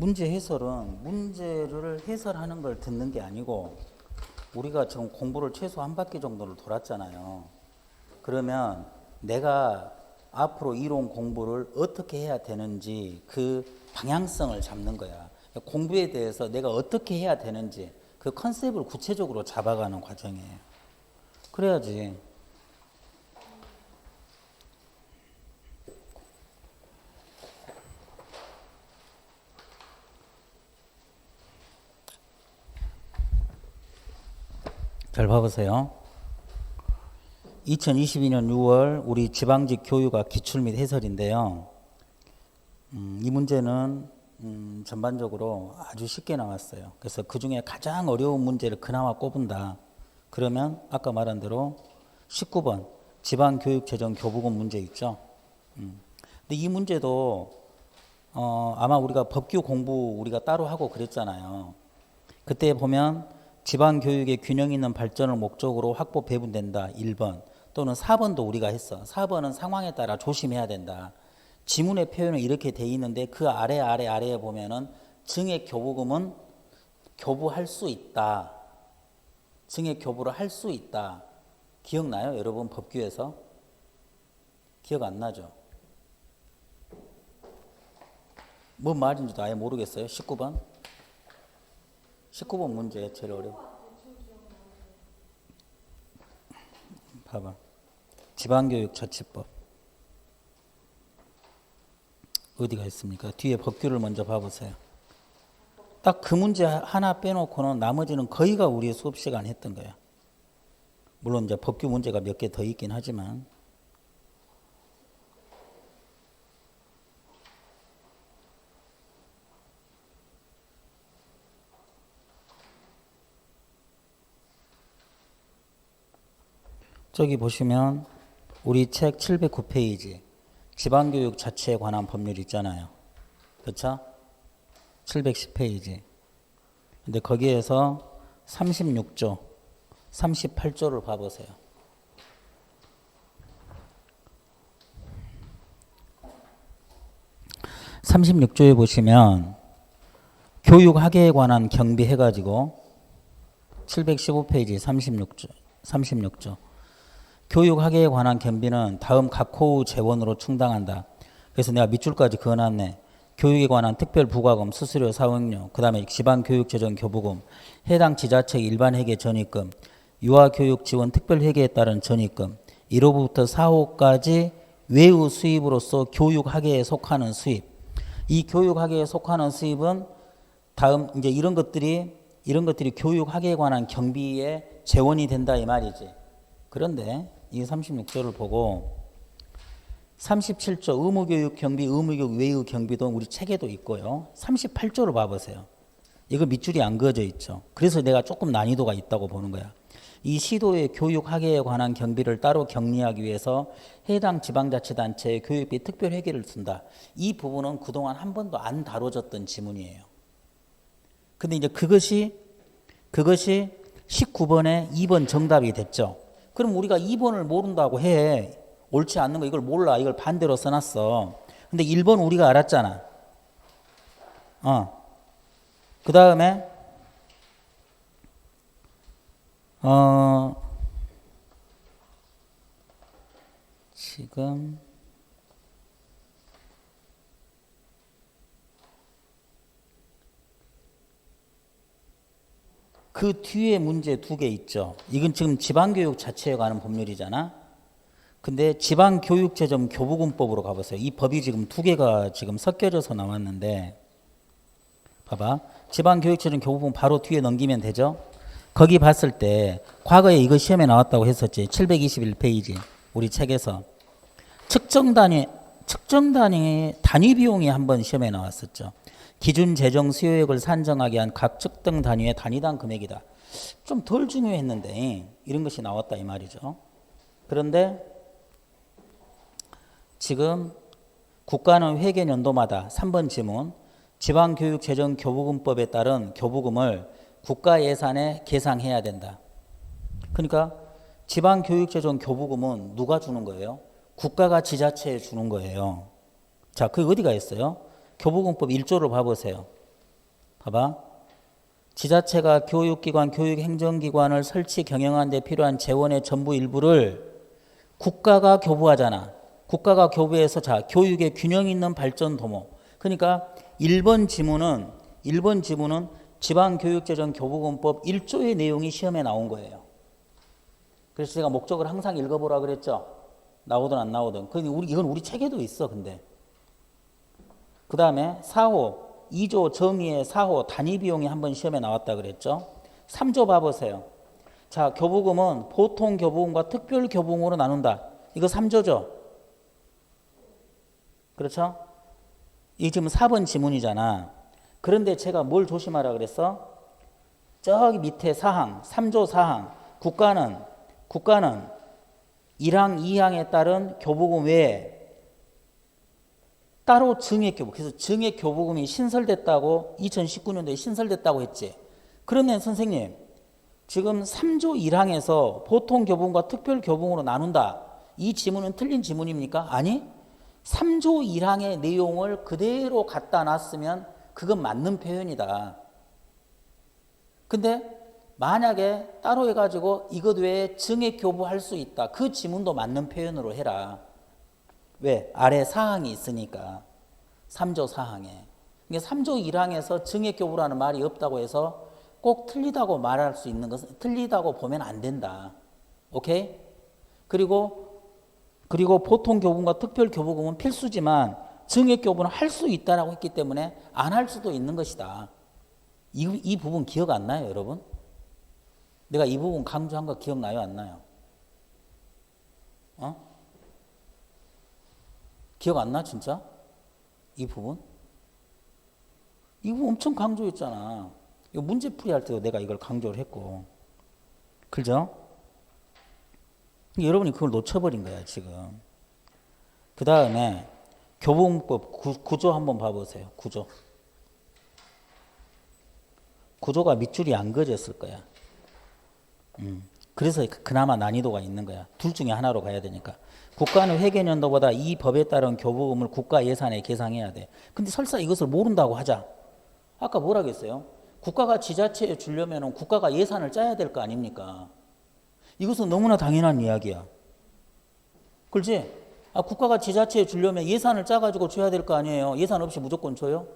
문제 해설은 문제를 해설하는 걸 듣는 게 아니고 우리가 지금 공부를 최소 한 바퀴 정도를 돌았잖아요. 그러면 내가 앞으로 이론 공부를 어떻게 해야 되는지 그 방향성을 잡는 거야. 공부에 대해서 내가 어떻게 해야 되는지 그 컨셉을 구체적으로 잡아가는 과정이에요. 그래야지. 잘 봐보세요. 2022년 6월 우리 지방직 교육학 기출 및 해설인데요. 이 문제는 전반적으로 아주 쉽게 나왔어요. 그래서 그 중에 가장 어려운 문제를 그나마 꼽은다. 그러면 아까 말한 대로 19번 지방교육재정교부금 문제 있죠. 근데 이 문제도 아마 우리가 법규 공부 우리가 따로 하고 그랬잖아요. 그때 보면 지방교육의 균형 있는 발전을 목적으로 확보 배분된다. 1번 또는 4번도 우리가 했어. 4번은 상황에 따라 조심해야 된다. 지문의 표현은 이렇게 돼 있는데 그 아래에 보면은 증액 교부금은 교부할 수 있다. 증액 교부를 할 수 있다. 기억나요? 여러분 법규에서? 기억 안 나죠? 뭔 말인지도 아예 모르겠어요. 19번? 19번 문제 제일 어려워. 봐봐. 지방교육자치법. 어디가 있습니까? 뒤에 법규를 먼저 봐보세요. 딱 그 문제 하나 빼놓고는 나머지는 거의가 우리 수업 시간 했던 거야. 물론 이제 법규 문제가 몇 개 더 있긴 하지만. 저기 보시면 우리 책 709페이지 지방교육 자체에 관한 법률 있잖아요. 그렇죠? 710페이지. 근데 거기에서 36조, 38조를 봐보세요. (36조에) 보시면 교육학예에 관한 경비 해가지고 715페이지 36조 교육학예에 관한 경비는 다음 각호 재원으로 충당한다. 그래서 내가 밑줄까지 그어놨네. 교육에 관한 특별부과금, 수수료, 사용료, 그 다음에 지방교육재정교부금, 해당 지자체 일반회계 전입금, 유아교육 지원 특별회계에 따른 전입금, 1호부터 4호까지 외의 수입으로서 교육학예에 속하는 수입. 이 교육학예에 속하는 수입은 다음 이제 이런 것들이 교육학예에 관한 경비에 재원이 된다 이 말이지. 그런데 이 36조를 보고 37조 의무교육 경비, 의무교육 외의 경비도 우리 책에도 있고요. 38조를 봐보세요. 이거 밑줄이 안 그어져 있죠. 그래서 내가 조금 난이도가 있다고 보는 거야. 이 시도의 교육학예에 관한 경비를 따로 격리하기 위해서 해당 지방자치단체의 교육비 특별회계를 쓴다. 이 부분은 그동안 한 번도 안 다뤄졌던 지문이에요. 근데 이제 그것이 19번에 2번 정답이 됐죠. 그럼 우리가 2번을 모른다고 해. 옳지 않는 거 이걸 몰라. 이걸 반대로 써놨어. 근데 1번 우리가 알았잖아. 그 다음에 지금 그 뒤에 문제 2개 있죠. 이건 지금 지방교육 자체에 관한 법률이잖아. 근데 지방교육재정교부금법으로 가보세요. 이 법이 지금 2개가 지금 섞여져서 나왔는데 봐봐. 지방교육재정교부금 바로 뒤에 넘기면 되죠. 거기 봤을 때 과거에 이거 시험에 나왔다고 했었지. 721페이지 우리 책에서 측정 단위 단위 비용이 한번 시험에 나왔었죠. 기준 재정 수요액을 산정하기 위한 각 측정 단위의 단위당 금액이다. 좀 덜 중요했는데 이런 것이 나왔다 이 말이죠. 그런데 지금 국가는 회계연도마다 3번 지문 지방교육재정교부금법에 따른 교부금을 국가 예산에 계상해야 된다. 그러니까 지방교육재정교부금은 누가 주는 거예요? 국가가 지자체에 주는 거예요. 자, 그게 어디가 있어요? 교부금법 1조를 봐보세요. 봐봐. 지자체가 교육기관, 교육행정기관을 설치 경영하는 데 필요한 재원의 전부 일부를 국가가 교부하잖아. 국가가 교부해서 자, 교육의 균형 있는 발전 도모. 그러니까 1번 지문은 지방교육재정교부금법 1조의 내용이 시험에 나온 거예요. 그래서 제가 목적을 항상 읽어보라 그랬죠. 나오든 안 나오든. 이건 우리 책에도 있어. 근데 그 다음에 4호 2조 정의의 4호 단위 비용이 한번 시험에 나왔다 그랬죠. 3조 봐보세요. 자, 교부금은 보통 교부금과 특별 교부금으로 나눈다. 이거 3조죠. 그렇죠? 이 지금 4번 지문이잖아. 그런데 제가 뭘 조심하라 그랬어? 저기 밑에 사항, 3조 사항. 국가는 1항, 2항에 따른 교부금 외에 따로 증액교부, 그래서 증액교부금이 신설됐다고 2019년도에 신설됐다고 했지. 그러면 선생님 지금 3조 1항에서 보통 교부금과 특별 교부금으로 나눈다. 이 지문은 틀린 지문입니까? 아니, 3조 1항의 내용을 그대로 갖다 놨으면 그건 맞는 표현이다. 근데 만약에 따로 해가지고 이것 외에 증액교부할 수 있다. 그 지문도 맞는 표현으로 해라. 왜? 아래 사항이 있으니까. 3조 사항에. 그러니까 3조 1항에서 증액교부라는 말이 없다고 해서 꼭 틀리다고 말할 수 있는 것은 틀리다고 보면 안 된다. 오케이? 그리고 보통 교부금과 특별 교부금은 필수지만 증액교부는 할 수 있다라고 했기 때문에 안 할 수도 있는 것이다. 이 부분 기억 안 나요, 여러분? 내가 이 부분 강조한 거 기억나요, 안 나요? 기억 안 나, 진짜? 이 부분? 이 부분 엄청 강조했잖아. 이거 문제풀이 할 때도 내가 이걸 강조를 했고. 그죠? 여러분이 그걸 놓쳐버린 거야, 지금. 그 다음에 교부금법 구조 한번 봐보세요. 구조가 밑줄이 안 그어졌을 거야. 그래서 그나마 난이도가 있는 거야. 둘 중에 하나로 가야 되니까. 국가는 회계연도보다 이 법에 따른 교부금을 국가 예산에 계상해야 돼. 근데 설사 이것을 모른다고 하자. 아까 뭐라 그랬어요? 국가가 지자체에 주려면 국가가 예산을 짜야 될 거 아닙니까? 이것은 너무나 당연한 이야기야. 그렇지? 국가가 지자체에 주려면 예산을 짜가지고 줘야 될 거 아니에요. 예산 없이 무조건 줘요?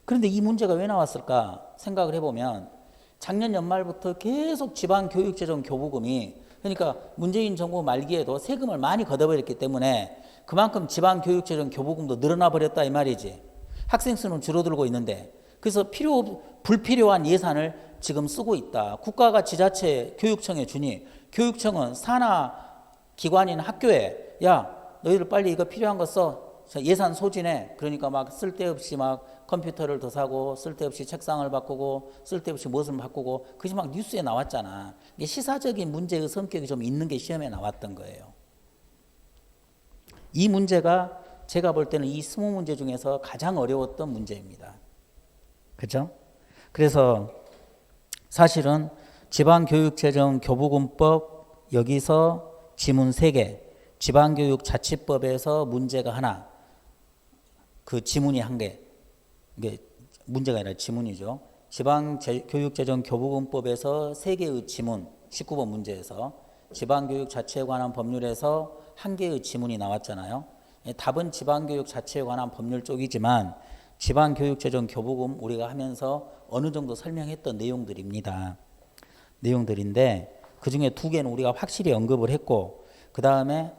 그런데 이 문제가 왜 나왔을까 생각을 해보면 작년 연말부터 계속 지방교육재정 교부금이, 그러니까 문재인 정부 말기에도 세금을 많이 걷어버렸기 때문에 그만큼 지방교육재정 교부금도 늘어나 버렸다 이 말이지. 학생 수는 줄어들고 있는데, 그래서 불필요한 예산을 지금 쓰고 있다. 국가가 지자체 교육청에 주니 교육청은 산하 기관인 학교에 야 너희들 빨리 이거 필요한 거 써. 예산 소진해. 그러니까 막 쓸데없이 막 컴퓨터를 더 사고 쓸데없이 책상을 바꾸고 쓸데없이 무엇을 바꾸고, 그것이 막 뉴스에 나왔잖아. 이게 시사적인 문제의 성격이 좀 있는 게 시험에 나왔던 거예요. 이 문제가 제가 볼 때는 이 20문제 중에서 가장 어려웠던 문제입니다. 그렇죠? 그래서 사실은 지방교육재정교부금법 여기서 지문 3개, 지방교육자치법에서 문제가 하나, 그 지문이 1개, 이게 문제가 아니라 지문이죠. 지방교육재정교부금법에서 3개의 지문, 19번 문제에서 지방교육 자체에 관한 법률에서 1개의 지문이 나왔잖아요. 답은 지방교육 자체에 관한 법률 쪽이지만 지방교육재정교부금 우리가 하면서 어느 정도 설명했던 내용들인데 그 중에 2개는 우리가 확실히 언급을 했고, 그 다음에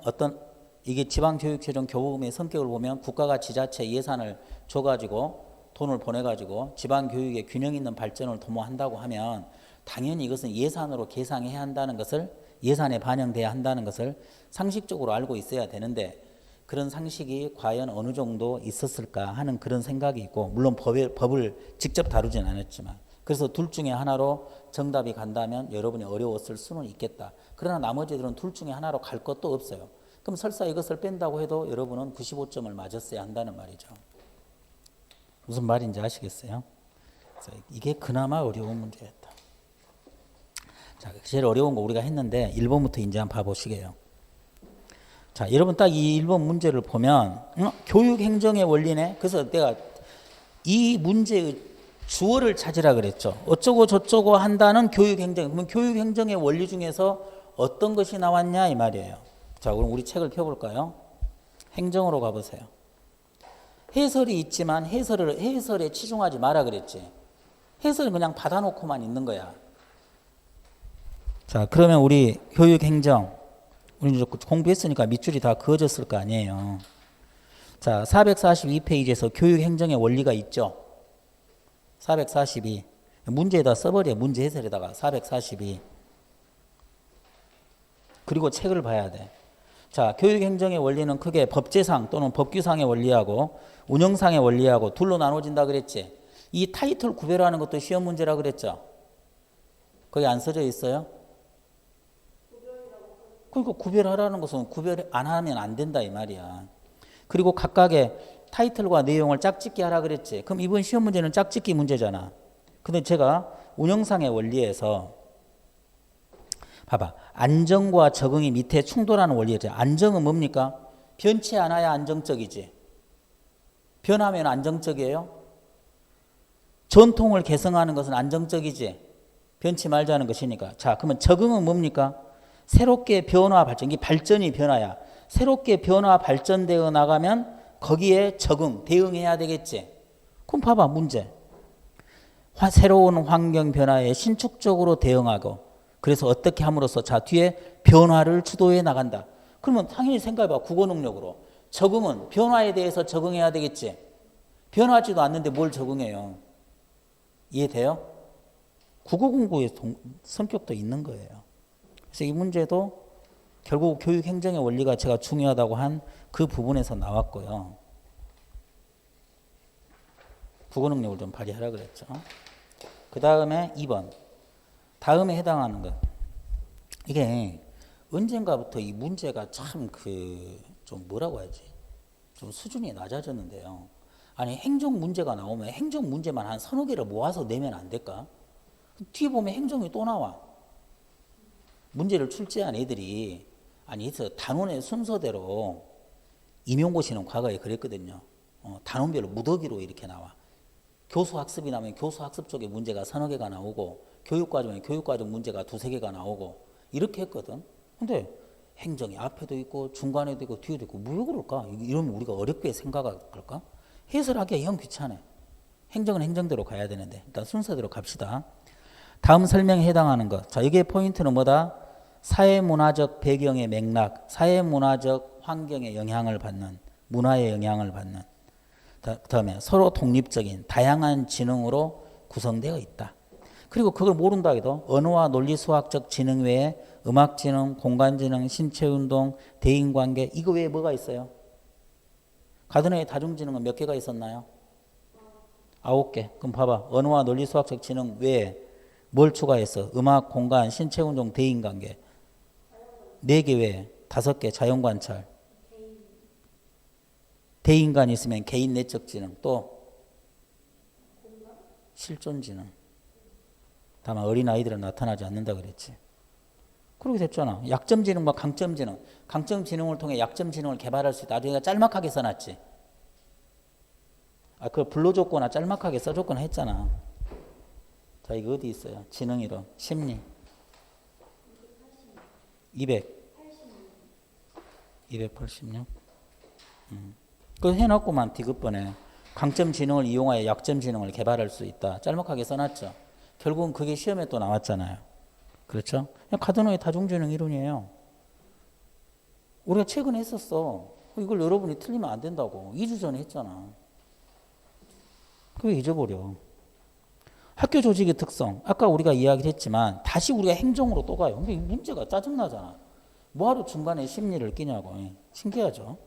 이게 지방교육재정교부금의 성격을 보면 국가가 지자체 예산을 줘가지고 돈을 보내가지고 지방교육의 균형 있는 발전을 도모한다고 하면 당연히 이것은 예산으로 계상해야 한다는 것을, 예산에 반영돼야 한다는 것을 상식적으로 알고 있어야 되는데 그런 상식이 과연 어느 정도 있었을까 하는 그런 생각이 있고, 물론 법을 직접 다루진 않았지만, 그래서 둘 중에 하나로 정답이 간다면 여러분이 어려웠을 수는 있겠다. 그러나 나머지들은 둘 중에 하나로 갈 것도 없어요. 그럼 설사 이것을 뺀다고 해도 여러분은 95점을 맞았어야 한다는 말이죠. 무슨 말인지 아시겠어요? 그래서 이게 그나마 어려운 문제였다. 자, 제일 어려운 거 우리가 했는데 1번부터 이제 한번 봐보시게요. 자, 여러분 딱 이 1번 문제를 보면 교육행정의 원리네. 그래서 내가 이 문제의 주어를 찾으라 그랬죠. 어쩌고 저쩌고 한다는 교육행정. 그러면 교육행정의 원리 중에서 어떤 것이 나왔냐 이 말이에요. 자, 그럼 우리 책을 펴볼까요? 행정으로 가보세요. 해설이 있지만 해설에 치중하지 마라 그랬지. 해설은 그냥 받아놓고만 있는 거야. 자, 그러면 우리 교육행정, 우리 이제 공부했으니까 밑줄이 다 그어졌을 거 아니에요. 자, 442페이지에서 교육행정의 원리가 있죠. 442. 문제에다 써버려. 문제 해설에다가 442. 그리고 책을 봐야 돼. 자, 교육행정의 원리는 크게 법제상 또는 법규상의 원리하고 운영상의 원리하고 둘로 나눠진다 그랬지. 이 타이틀 구별하는 것도 시험 문제라 그랬죠. 거기 안 써져 있어요? 그러니까 구별하라는 것은 구별 안 하면 안 된다 이 말이야. 그리고 각각의 타이틀과 내용을 짝짓기 하라 그랬지. 그럼 이번 시험 문제는 짝짓기 문제잖아. 근데 제가 운영상의 원리에서 봐봐. 안정과 적응이 밑에 충돌하는 원리였죠. 안정은 뭡니까? 변치 않아야 안정적이지. 변하면 안정적이에요? 전통을 개성하는 것은 안정적이지. 변치 말자는 것이니까. 자, 그러면 적응은 뭡니까? 새롭게 변화 발전. 이게 발전이 변화야. 새롭게 변화 발전되어 나가면 거기에 적응, 대응해야 되겠지. 그럼 봐봐, 문제. 새로운 환경 변화에 신축적으로 대응하고 그래서 어떻게 함으로써 자 뒤에 변화를 주도해 나간다. 그러면 당연히 생각해봐. 국어 능력으로. 적응은 변화에 대해서 적응해야 되겠지. 변하지도 않는데 뭘 적응해요. 이해돼요? 국어 공부의 성격도 있는 거예요. 그래서 이 문제도 결국 교육행정의 원리가 제가 중요하다고 한 그 부분에서 나왔고요. 국어 능력을 좀 발휘하라 그랬죠. 그 다음에 2번. 다음에 해당하는 것. 이게 언젠가부터 이 문제가 참 좀 뭐라고 하지? 좀 수준이 낮아졌는데요. 아니 행정 문제가 나오면 행정 문제만 한 서너 개를 모아서 내면 안 될까? 뒤에 보면 행정이 또 나와. 문제를 출제한 애들이 아니 단원의 순서대로 임용고시는 과거에 그랬거든요. 단원별로 무더기로 이렇게 나와. 교수학습이 나면 교수학습 쪽에 문제가 서너 개가 나오고 교육과정에 교육과정 문제가 두세 개가 나오고 이렇게 했거든. 근데 행정이 앞에도 있고 중간에도 있고 뒤에도 있고 왜 그럴까? 이러면 우리가 어렵게 생각할까? 해설하기가 영 귀찮아. 행정은 행정대로 가야 되는데 일단 순서대로 갑시다. 다음 설명에 해당하는 것. 자, 이게 포인트는 뭐다? 사회문화적 배경의 맥락, 사회문화적 환경에 영향을 받는, 문화에 영향을 받는. 다음에 서로 독립적인 다양한 지능으로 구성되어 있다. 그리고 그걸 모른다 해도 언어와 논리수학적 지능 외에 음악지능, 공간지능, 신체운동, 대인관계 이거 외에 뭐가 있어요? 가든의 다중지능은 몇 개가 있었나요? 9개. 그럼 봐봐. 언어와 논리수학적 지능 외에 뭘 추가했어? 음악, 공간, 신체운동, 대인관계 4개 외에 5개 자연관찰 대인간 있으면 개인 내적 지능 또 실존 지능. 다만 어린아이들은 나타나지 않는다 그랬지. 그렇게 됐잖아. 약점 지능과 강점 지능. 강점 지능을 통해 약점 지능을 개발할 수 있다. 아주 내가 짤막하게 써놨지. 그걸 불러줬거나 짤막하게 써줬거나 했잖아. 자, 이거 어디 있어요? 지능 이론, 심리. 286. 그거 해놨구만 디귿번에. 강점 지능을 이용하여 약점 지능을 개발할 수 있다. 짤막하게 써놨죠. 결국은 그게 시험에 또 나왔잖아요. 그렇죠? 가드노의 다중지능 이론이에요. 우리가 최근에 했었어. 이걸 여러분이 틀리면 안 된다고. 2주 전에 했잖아. 그거 잊어버려. 학교 조직의 특성. 아까 우리가 이야기를 했지만 다시 우리가 행정으로 또 가요. 근데 이 문제가 짜증나잖아. 뭐하러 중간에 심리를 끼냐고. 신기하죠?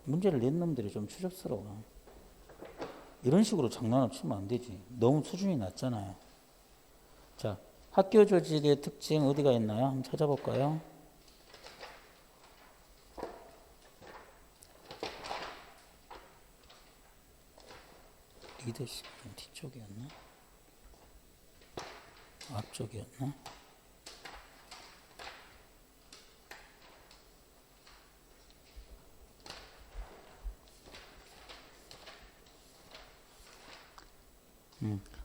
문제를 낸 놈들이 좀 추접스러워. 이런 식으로 장난을 치면 안 되지. 너무 수준이 낮잖아요. 자, 학교 조직의 특징 어디가 있나요? 한번 찾아볼까요? 리더십은 뒤쪽이었나? 앞쪽이었나?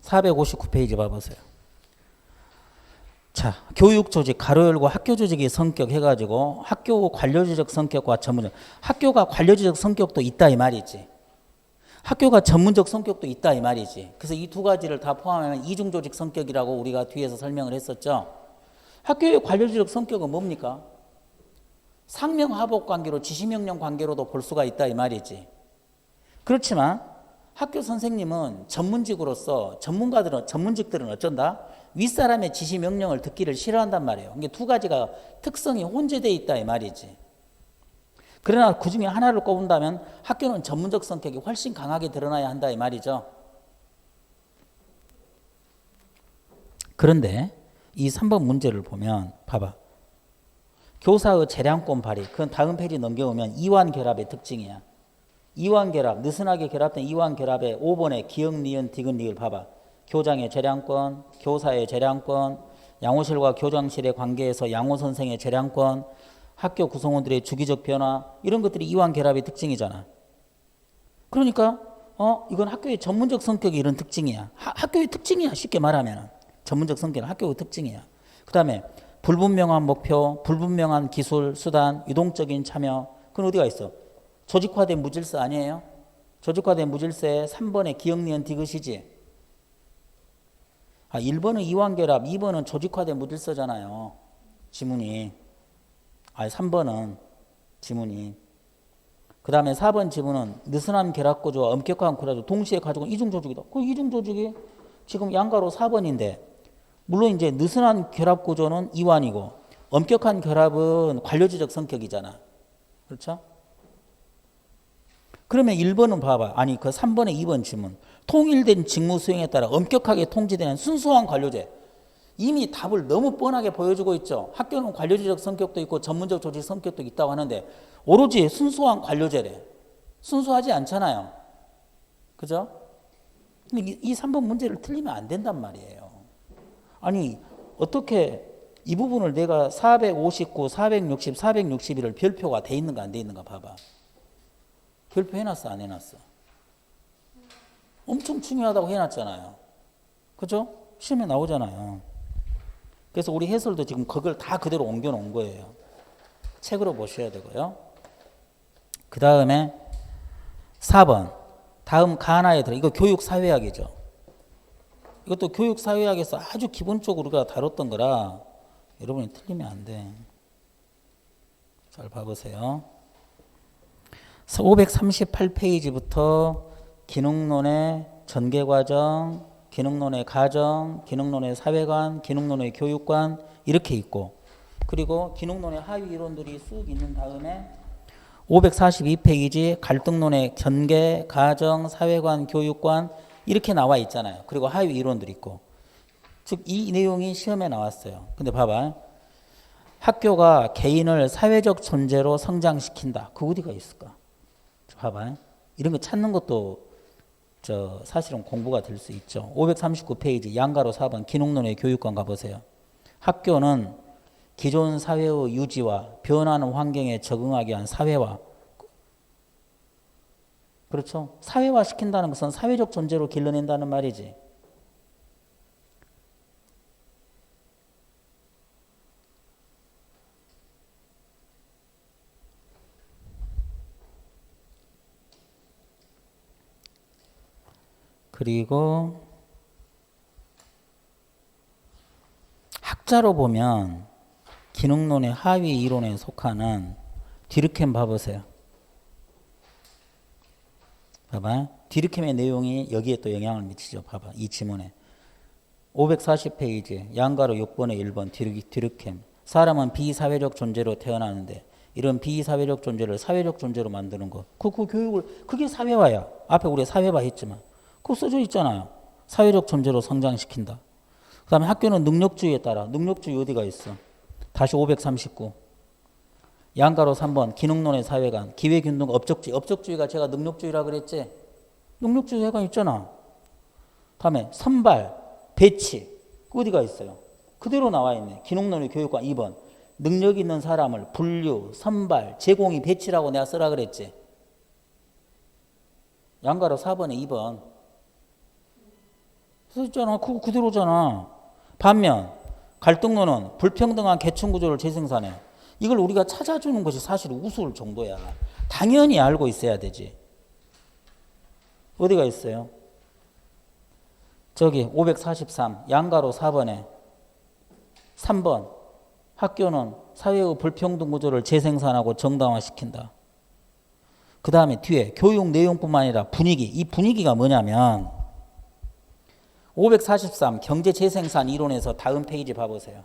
459페이지 봐보세요. 자, 교육 조직, 가로 열고 학교 조직의 성격 해가지고 학교 관료조직 성격과 전문적, 학교가 관료조직 성격도 있다 이 말이지. 학교가 전문적 성격도 있다 이 말이지. 그래서 이 두 가지를 다 포함하면 이중조직 성격이라고 우리가 뒤에서 설명을 했었죠. 학교의 관료조직 성격은 뭡니까? 상명하복 관계로 지시명령 관계로도 볼 수가 있다 이 말이지. 그렇지만 학교 선생님은 전문직으로서 전문직들은 어쩐다? 윗사람의 지시명령을 듣기를 싫어한단 말이에요. 이게 두 가지가 특성이 혼재되어 있다 이 말이지. 그러나 그 중에 하나를 꼽는다면 학교는 전문적 성격이 훨씬 강하게 드러나야 한다 이 말이죠. 그런데 이 3번 문제를 보면 봐봐. 교사의 재량권 발휘. 그건 다음 페이지 넘겨오면 이완 결합의 특징이야. 이완 결합, 느슨하게 결합된 이완 결합의 5번의 기역, 니은, 디귿, 리을 봐봐. 교장의 재량권, 교사의 재량권, 양호실과 교장실의 관계에서 양호 선생의 재량권, 학교 구성원들의 주기적 변화, 이런 것들이 이완 결합의 특징이잖아. 그러니까 이건 학교의 전문적 성격이 이런 특징이야. 학교의 특징이야. 쉽게 말하면 전문적 성격은 학교의 특징이야. 그 다음에 불분명한 목표, 불분명한 기술, 수단, 유동적인 참여. 그건 어디가 있어? 조직화된 무질서 아니에요? 조직화된 무질서에 3번의 기역, 니은, 디귿이지. 1번은 이완결합, 2번은 조직화된 무질서잖아요. 지문이. 3번은 지문이. 그 다음에 4번 지문은 느슨한 결합구조와 엄격한 결합구조 동시에 가지고 이중조직이다. 그 이중조직이 지금 양가로 4번인데 물론 이제 느슨한 결합구조는 이완이고 엄격한 결합은 관료지적 성격이잖아. 그렇죠? 그러면 1번은 봐봐. 그 3번의 2번 지문. 통일된 직무 수행에 따라 엄격하게 통제되는 순수한 관료제. 이미 답을 너무 뻔하게 보여주고 있죠. 학교는 관료지적 성격도 있고 전문적 조직 성격도 있다고 하는데 오로지 순수한 관료제래. 순수하지 않잖아요. 그죠? 이 3번 문제를 틀리면 안 된단 말이에요. 어떻게 이 부분을 내가 459, 460, 461을 별표가 돼 있는가 안 돼 있는가 봐봐. 별표 해놨어 안 해놨어? 엄청 중요하다고 해놨잖아요. 그죠? 시험에 나오잖아요. 그래서 우리 해설도 지금 그걸 다 그대로 옮겨놓은 거예요. 책으로 보셔야 되고요. 그 다음에 4번. 다음 가나에 들어. 이거 교육사회학이죠. 이것도 교육사회학에서 아주 기본적으로 우리가 다뤘던 거라 여러분이 틀리면 안 돼. 잘 봐보세요. 538페이지부터 기능론의 전개과정, 기능론의 가정, 기능론의 사회관, 기능론의 교육관 이렇게 있고 그리고 기능론의 하위 이론들이 쑥 있는 다음에 542페이지 갈등론의 전개, 가정, 사회관, 교육관 이렇게 나와 있잖아요. 그리고 하위 이론들이 있고 즉 이 내용이 시험에 나왔어요. 근데 봐봐. 학교가 개인을 사회적 존재로 성장시킨다. 그 어디가 있을까? 봐봐. 이런 거 찾는 것도 사실은 공부가 될 수 있죠. 539페이지 양가로 4번 기능론의 교육관 가보세요. 학교는 기존 사회의 유지와 변하는 환경에 적응하기 위한 사회화. 그렇죠? 사회화 시킨다는 것은 사회적 존재로 길러낸다는 말이지. 그리고 학자로 보면 기능론의 하위 이론에 속하는 디르켐 봐보세요. 봐봐. 디르켐의 내용이 여기에 또 영향을 미치죠. 봐봐. 이 지문에. 540페이지 양가로 6번에 1번 디르켐. 사람은 비사회적 존재로 태어나는데 이런 비사회적 존재를 사회적 존재로 만드는 것. 그 교육을 그게 사회화야. 앞에 우리 사회화 했지만. 그거 써져 있잖아요. 사회적 존재로 성장시킨다. 그 다음에 학교는 능력주의에 따라 능력주의 어디가 있어? 다시 539. 양가로 3번 기능론의 사회관 기회균등 업적주의. 업적주의가 제가 능력주의라 그랬지? 능력주의 회관 있잖아. 다음에 선발, 배치. 그 어디가 있어요? 그대로 나와 있네. 기능론의 교육관 2번. 능력 있는 사람을 분류, 선발, 제공이 배치라고 내가 쓰라 그랬지? 양가로 4번에 2번. 있잖아. 그거 그대로잖아. 반면 갈등론은 불평등한 계층 구조를 재생산해. 이걸 우리가 찾아주는 것이 사실 우스울 정도야. 당연히 알고 있어야 되지. 어디가 있어요? 저기 543 양가로 4번에 3번 학교는 사회의 불평등 구조를 재생산하고 정당화시킨다. 그 다음에 뒤에 교육 내용뿐만 아니라 분위기. 이 분위기가 뭐냐면 543 경제재생산 이론에서 다음 페이지 봐보세요.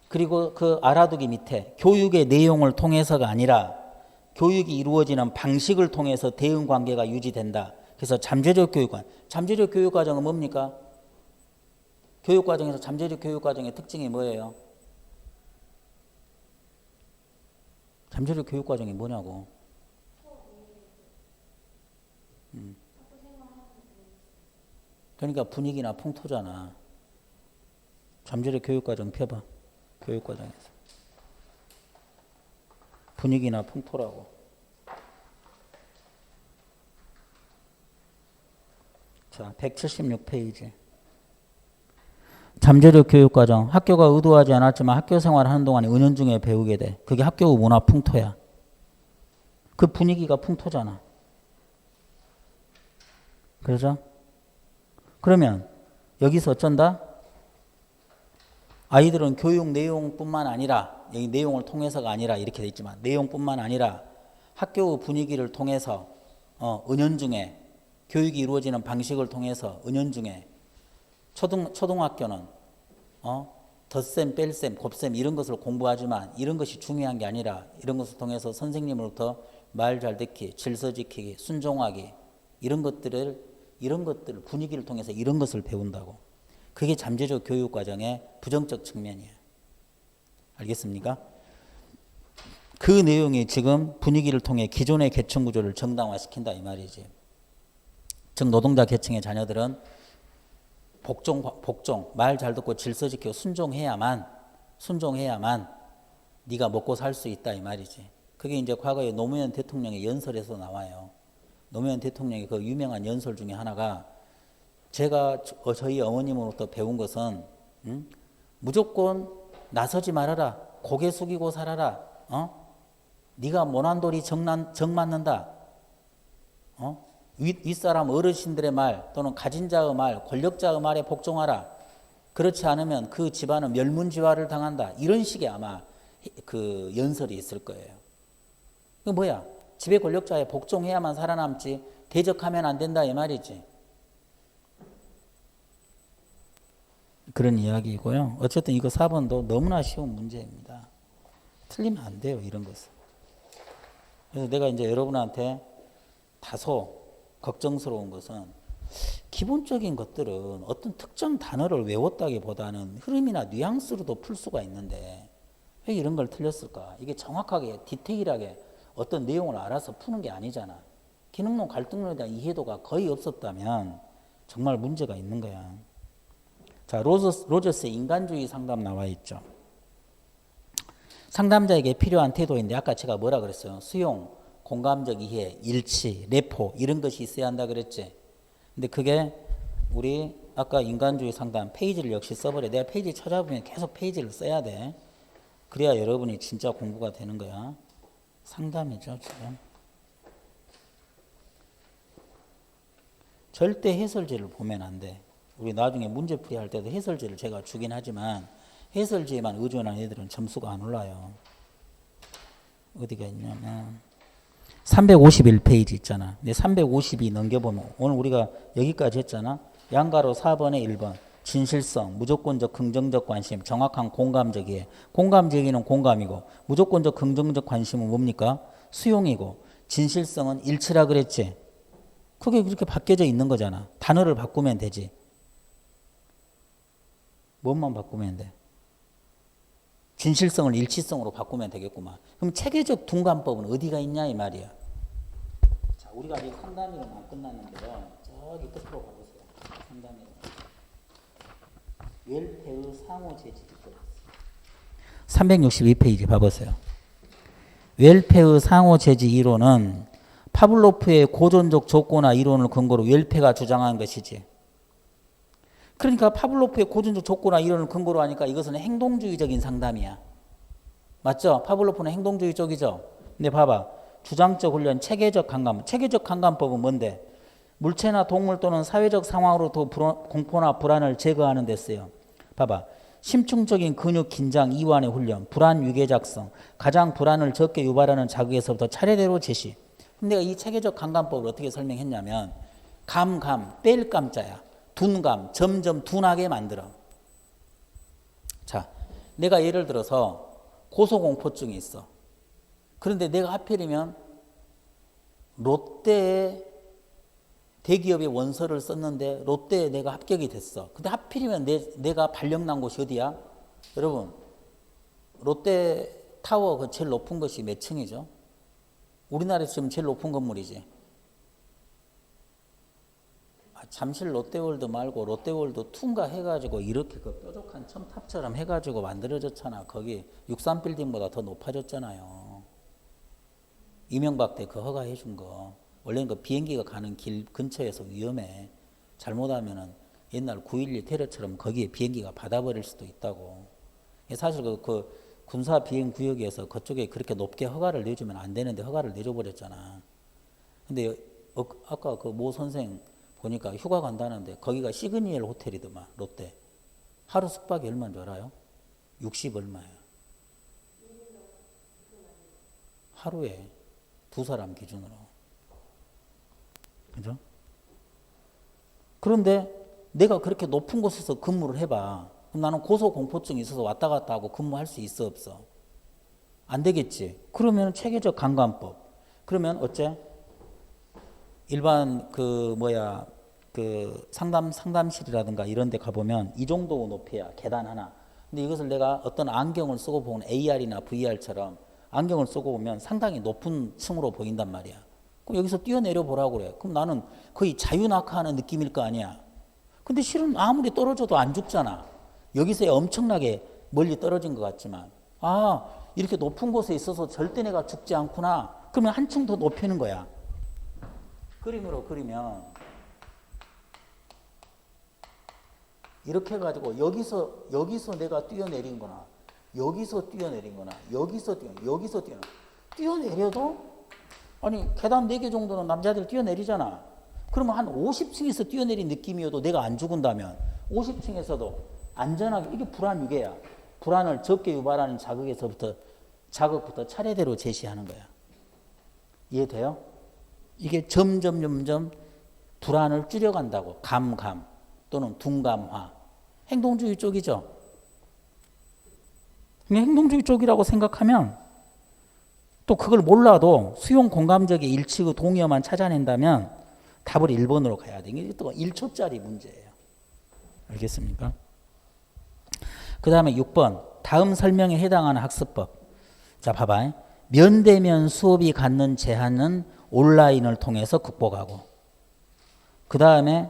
그리고 그 알아두기 밑에 교육의 내용을 통해서가 아니라 교육이 이루어지는 방식을 통해서 대응관계가 유지된다. 그래서 잠재적 교육관. 잠재적 교육과정은 뭡니까? 교육과정에서 잠재적 교육과정의 특징이 뭐예요? 잠재적 교육과정이 뭐냐고. 그러니까 분위기나 풍토잖아. 잠재적 교육과정 펴봐. 교육과정에서. 분위기나 풍토라고. 자, 176페이지. 잠재적 교육과정. 학교가 의도하지 않았지만 학교 생활하는 동안에 은연중에 배우게 돼. 그게 학교 문화 풍토야. 그 분위기가 풍토잖아. 그러죠? 그러면 여기서 어쩐다? 아이들은 교육 내용뿐만 아니라 여기 내용을 통해서가 아니라 이렇게 돼 있지만 내용뿐만 아니라 학교 분위기를 통해서 은연중에 교육이 이루어지는 방식을 통해서 은연중에 초등학교는 덧셈, 뺄셈, 곱셈 이런 것을 공부하지만 이런 것이 중요한 게 아니라 이런 것을 통해서 선생님으로부터 말 잘 듣기, 질서 지키기, 순종하기 이런 것들 분위기를 통해서 이런 것을 배운다고. 그게 잠재적 교육 과정의 부정적 측면이에요. 알겠습니까? 그 내용이 지금 분위기를 통해 기존의 계층 구조를 정당화시킨다 이 말이지. 즉 노동자 계층의 자녀들은 복종, 말 잘 듣고 질서 지키고 순종해야만 네가 먹고 살 수 있다 이 말이지. 그게 이제 과거에 노무현 대통령의 연설에서 나와요. 노무현 대통령의 그 유명한 연설 중에 하나가 제가 저희 어머님으로부터 배운 것은 무조건 나서지 말아라. 고개 숙이고 살아라. 네가 모난 돌이 정 맞는다. 윗사람 어르신들의 말 또는 가진 자의 말, 권력자의 말에 복종하라. 그렇지 않으면 그 집안은 멸문지화를 당한다. 이런 식의 아마 그 연설이 있을 거예요. 그 뭐야? 지배 권력자에 복종해야만 살아남지 대적하면 안 된다 이 말이지. 그런 이야기이고요. 어쨌든 이거 4번도 너무나 쉬운 문제입니다. 틀리면 안 돼요, 이런 것은. 그래서 내가 이제 여러분한테 다소 걱정스러운 것은 기본적인 것들은 어떤 특정 단어를 외웠다기보다는 흐름이나 뉘앙스로도 풀 수가 있는데 왜 이런 걸 틀렸을까? 이게 정확하게 디테일하게 어떤 내용을 알아서 푸는 게 아니잖아. 기능론, 갈등론에 대한 이해도가 거의 없었다면 정말 문제가 있는 거야. 자, 로저스의 인간주의 상담 나와 있죠. 상담자에게 필요한 태도인데 아까 제가 뭐라 그랬어요? 수용, 공감적 이해, 일치, 레포 이런 것이 있어야 한다 그랬지. 근데 그게 우리 아까 인간주의 상담 페이지를 역시 써버려. 내가 페이지 찾아보면 계속 페이지를 써야 돼. 그래야 여러분이 진짜 공부가 되는 거야. 상담이죠, 지금. 절대 해설지를 보면 안 돼. 우리 나중에 문제풀이 할 때도 해설지를 제가 주긴 하지만 해설지에만 의존한 애들은 점수가 안 올라요. 어디가 있냐면 351페이지 있잖아. 근데 352 넘겨보면 오늘 우리가 여기까지 했잖아. 양가로 4번에 1번 진실성, 무조건적 긍정적 관심, 정확한 공감적 이해. 공감적 이해는 공감이고 무조건적 긍정적 관심은 뭡니까? 수용이고 진실성은 일치라 그랬지. 그게 그렇게 바뀌어져 있는 거잖아. 단어를 바꾸면 되지. 뭔만 바꾸면 돼? 진실성을 일치성으로 바꾸면 되겠구만. 그럼 체계적 둔감법은 어디가 있냐 이 말이야. 자, 우리가 아직 상담이는 안 끝났는데요. 저기 끝으로 가보세요. 상담이는. 웰페의 상호재질이 들어있어요. 362페이지 봐보세요. 웰페의 상호재질 이론은 파블로프의 고전적 조건화 이론을 근거로 웰페가 주장한 것이지. 그러니까 파블로프의 고전적 조건화 이론을 근거로 하니까 이것은 행동주의적인 상담이야. 맞죠? 파블로프는 행동주의 쪽이죠. 근데 봐봐. 주장적 훈련, 체계적 감감. 체계적 감감법은 뭔데? 물체나 동물 또는 사회적 상황으로부터 공포나 불안을 제거하는 데 쓰여. 봐봐. 심층적인 근육 긴장 이완의 훈련, 불안 위계 작성, 가장 불안을 적게 유발하는 자극에서부터 차례대로 제시. 근데 내가 이 체계적 감감법을 어떻게 설명했냐면 뺄 감자야. 둔감, 점점 둔하게 만들어. 자, 내가 예를 들어서 고소공포증이 있어. 그런데 내가 하필이면 롯데에 대기업의 원서를 썼는데 롯데에 내가 합격이 됐어. 근데 하필이면 내가 발령난 곳이 어디야? 여러분, 롯데타워 그 제일 높은 것이 몇 층이죠? 우리나라에서 지금 제일 높은 건물이지. 잠실 롯데월드 말고 롯데월드 2인가 해가지고 이렇게 그 뾰족한 첨탑처럼 해가지고 만들어졌잖아. 거기 63빌딩보다 더 높아졌잖아요. 이명박 때 그 허가해 준 거. 원래는 그 비행기가 가는 길 근처에서 위험해. 잘못하면은 옛날 9.12 테러처럼 거기에 비행기가 받아버릴 수도 있다고. 사실 그 군사 비행 구역에서 그쪽에 그렇게 높게 허가를 내주면 안 되는데 허가를 내줘 버렸잖아. 근데 아까 그 모 선생 보니까 휴가 간다는데 거기가 시그니엘 호텔이더만 롯데. 하루 숙박이 얼마인 줄 알아요? 60 얼마야. 하루에 2사람 기준으로. 그죠? 그런데 내가 그렇게 높은 곳에서 근무를 해봐. 그럼 나는 고소공포증이 있어서 왔다 갔다 하고 근무할 수 있어 없어? 안 되겠지. 그러면 체계적 감감법. 그러면 어째? 일반 그 상담실이라든가 이런 데 가보면 이 정도 높이야. 계단 하나. 근데 이것을 내가 어떤 안경을 쓰고 보면 AR이나 VR처럼 안경을 쓰고 보면 상당히 높은 층으로 보인단 말이야. 그럼 여기서 뛰어내려 보라고 그래. 그럼 나는 거의 자유낙하하는 느낌일 거 아니야. 근데 실은 아무리 떨어져도 안 죽잖아. 여기서야 엄청나게 멀리 떨어진 것 같지만 이렇게 높은 곳에 있어서 절대 내가 죽지 않구나. 그러면 한층 더 높이는 거야. 그림으로 그리면 이렇게 해가지고 여기서 내가 뛰어내린 거나 여기서 뛰어내린 거나 여기서 뛰어내려도 아니 계단 4개 정도는 남자들 뛰어내리잖아. 그러면 한 50층에서 뛰어내린 느낌이어도 내가 안 죽은다면 50층에서도 안전하게 이게 불안 유계야. 불안을 적게 유발하는 자극부터 차례대로 제시하는 거야. 이해돼요? 이게 점점 불안을 줄여간다고. 감 또는 둔감화. 행동주의 쪽이죠. 행동주의 쪽이라고 생각하면 또 그걸 몰라도 수용 공감적의 일치의 동의어만 찾아낸다면 답을 1번으로 가야 돼. 이게 또 1초짜리 문제예요. 알겠습니까? 그 다음에 6번. 다음 설명에 해당하는 학습법. 자, 봐봐. 면대면 수업이 갖는 제한은 온라인을 통해서 극복하고. 그 다음에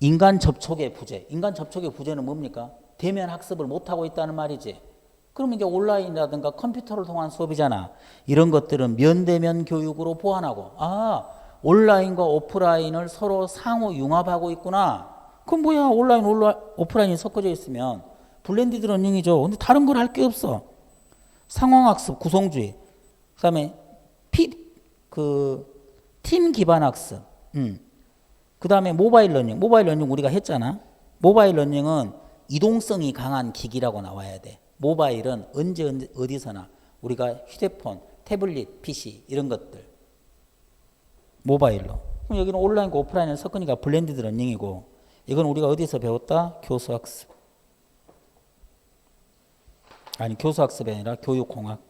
인간 접촉의 부재. 인간 접촉의 부재는 뭡니까? 대면 학습을 못하고 있다는 말이지. 그러면 이제 온라인이라든가 컴퓨터를 통한 수업이잖아. 이런 것들은 면대면 교육으로 보완하고, 온라인과 오프라인을 서로 상호 융합하고 있구나. 그럼 뭐야? 오프라인이 섞어져 있으면 블렌디드 러닝이죠. 근데 다른 걸 할 게 없어. 상황학습, 구성주의. 그 다음에 팀 기반 학습. 그 다음에 모바일 러닝. 모바일 러닝 우리가 했잖아. 모바일 러닝은 이동성이 강한 기기라고 나와야 돼. 모바일은 언제 어디서나 우리가 휴대폰, 태블릿, PC 이런 것들. 모바일로. 그럼 여기는 온라인과 오프라인을 섞으니까 블렌디드 러닝이고, 이건 우리가 어디서 배웠다? 교수학습. 아니, 교수학습이 아니라 교육공학.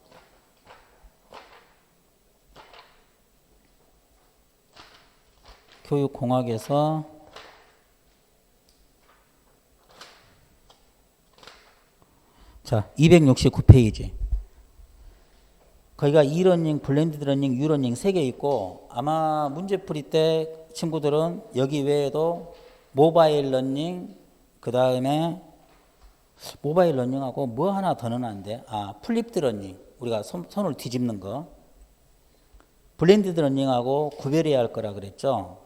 교육공학에서 자, 269페이지. 거기가 이러닝, 블렌디드 러닝, 유러닝 3개 있고, 아마 문제풀이 때 친구들은 여기 외에도 모바일 러닝, 그 다음에 모바일 러닝하고 뭐 하나 더 넣으면 안 돼? 플립드 러닝. 우리가 손을 뒤집는 거. 블렌디드 러닝하고 구별해야 할 거라 그랬죠.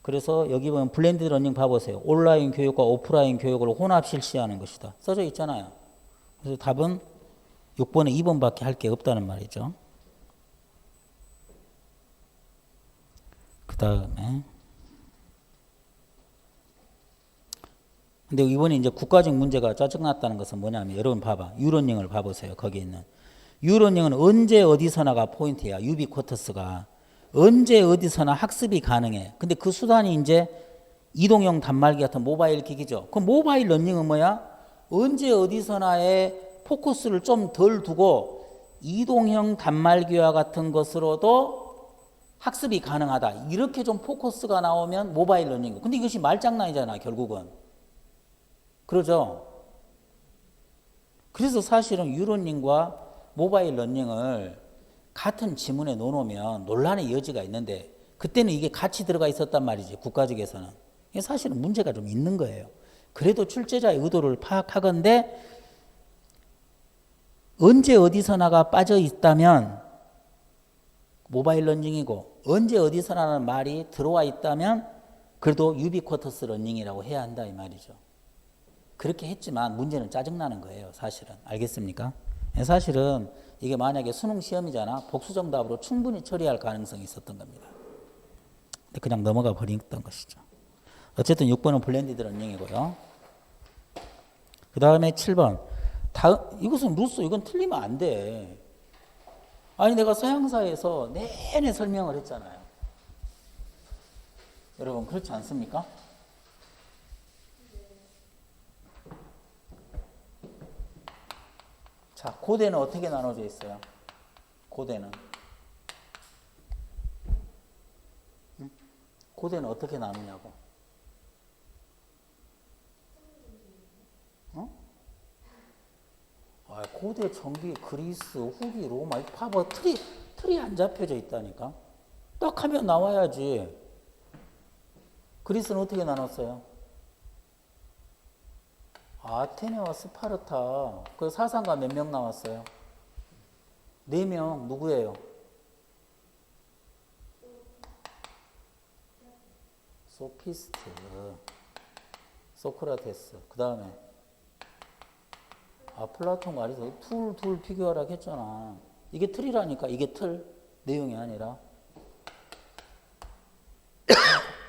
그래서 여기 보면 블렌디드 러닝 봐보세요. 온라인 교육과 오프라인 교육을 혼합 실시하는 것이다. 써져 있잖아요. 그래서 답은 6번에 2번밖에 할 게 없다는 말이죠. 그 다음에 근데 이번에 이제 국가적 문제가 짜증났다는 것은 뭐냐면 여러분 봐봐. 유러닝을 봐보세요. 거기 있는 유러닝은 언제 어디서나가 포인트야. 유비쿼터스가 언제 어디서나 학습이 가능해. 근데 그 수단이 이제 이동형 단말기 같은 모바일 기기죠. 그 모바일 러닝은 뭐야? 언제 어디서나의 포커스를 좀 덜 두고 이동형 단말기와 같은 것으로도 학습이 가능하다. 이렇게 좀 포커스가 나오면 모바일 러닝. 근데 이것이 말장난이잖아, 결국은. 그러죠? 그래서 사실은 유러닝과 모바일 러닝을 같은 지문에 넣어놓으면 논란의 여지가 있는데 그때는 이게 같이 들어가 있었단 말이지, 국가직에서는. 이게 사실은 문제가 좀 있는 거예요. 그래도 출제자의 의도를 파악하건대 언제 어디서나가 빠져 있다면 모바일 러닝이고 언제 어디서나라는 말이 들어와 있다면 그래도 유비쿼터스 러닝이라고 해야 한다 이 말이죠. 그렇게 했지만 문제는 짜증나는 거예요. 사실은. 알겠습니까? 사실은 이게 만약에 수능 시험이잖아. 복수 정답으로 충분히 처리할 가능성이 있었던 겁니다. 근데 그냥 넘어가 버렸던 것이죠. 어쨌든 6번은 블렌디드 러닝이고요. 그 다음에 7번. 이것은 루소. 이건 틀리면 안 돼. 아니 내가 서양사에서 내내 설명을 했잖아요. 여러분 그렇지 않습니까? 자, 고대는 어떻게 나눠져 있어요? 고대는. 고대는 어떻게 나누냐고. 어? 아, 고대, 정기, 그리스, 후기, 로마, 봐봐. 틀이 안 잡혀져 있다니까. 딱 하면 나와야지. 그리스는 어떻게 나눴어요? 아테네와 스파르타. 그 사상가 몇 명 나왔어요? 4명. 누구예요? 소피스트, 소크라테스. 그 다음에 플라톤 말이죠. 둘 비교하라고 했잖아. 이게 틀이라니까. 이게 틀. 내용이 아니라.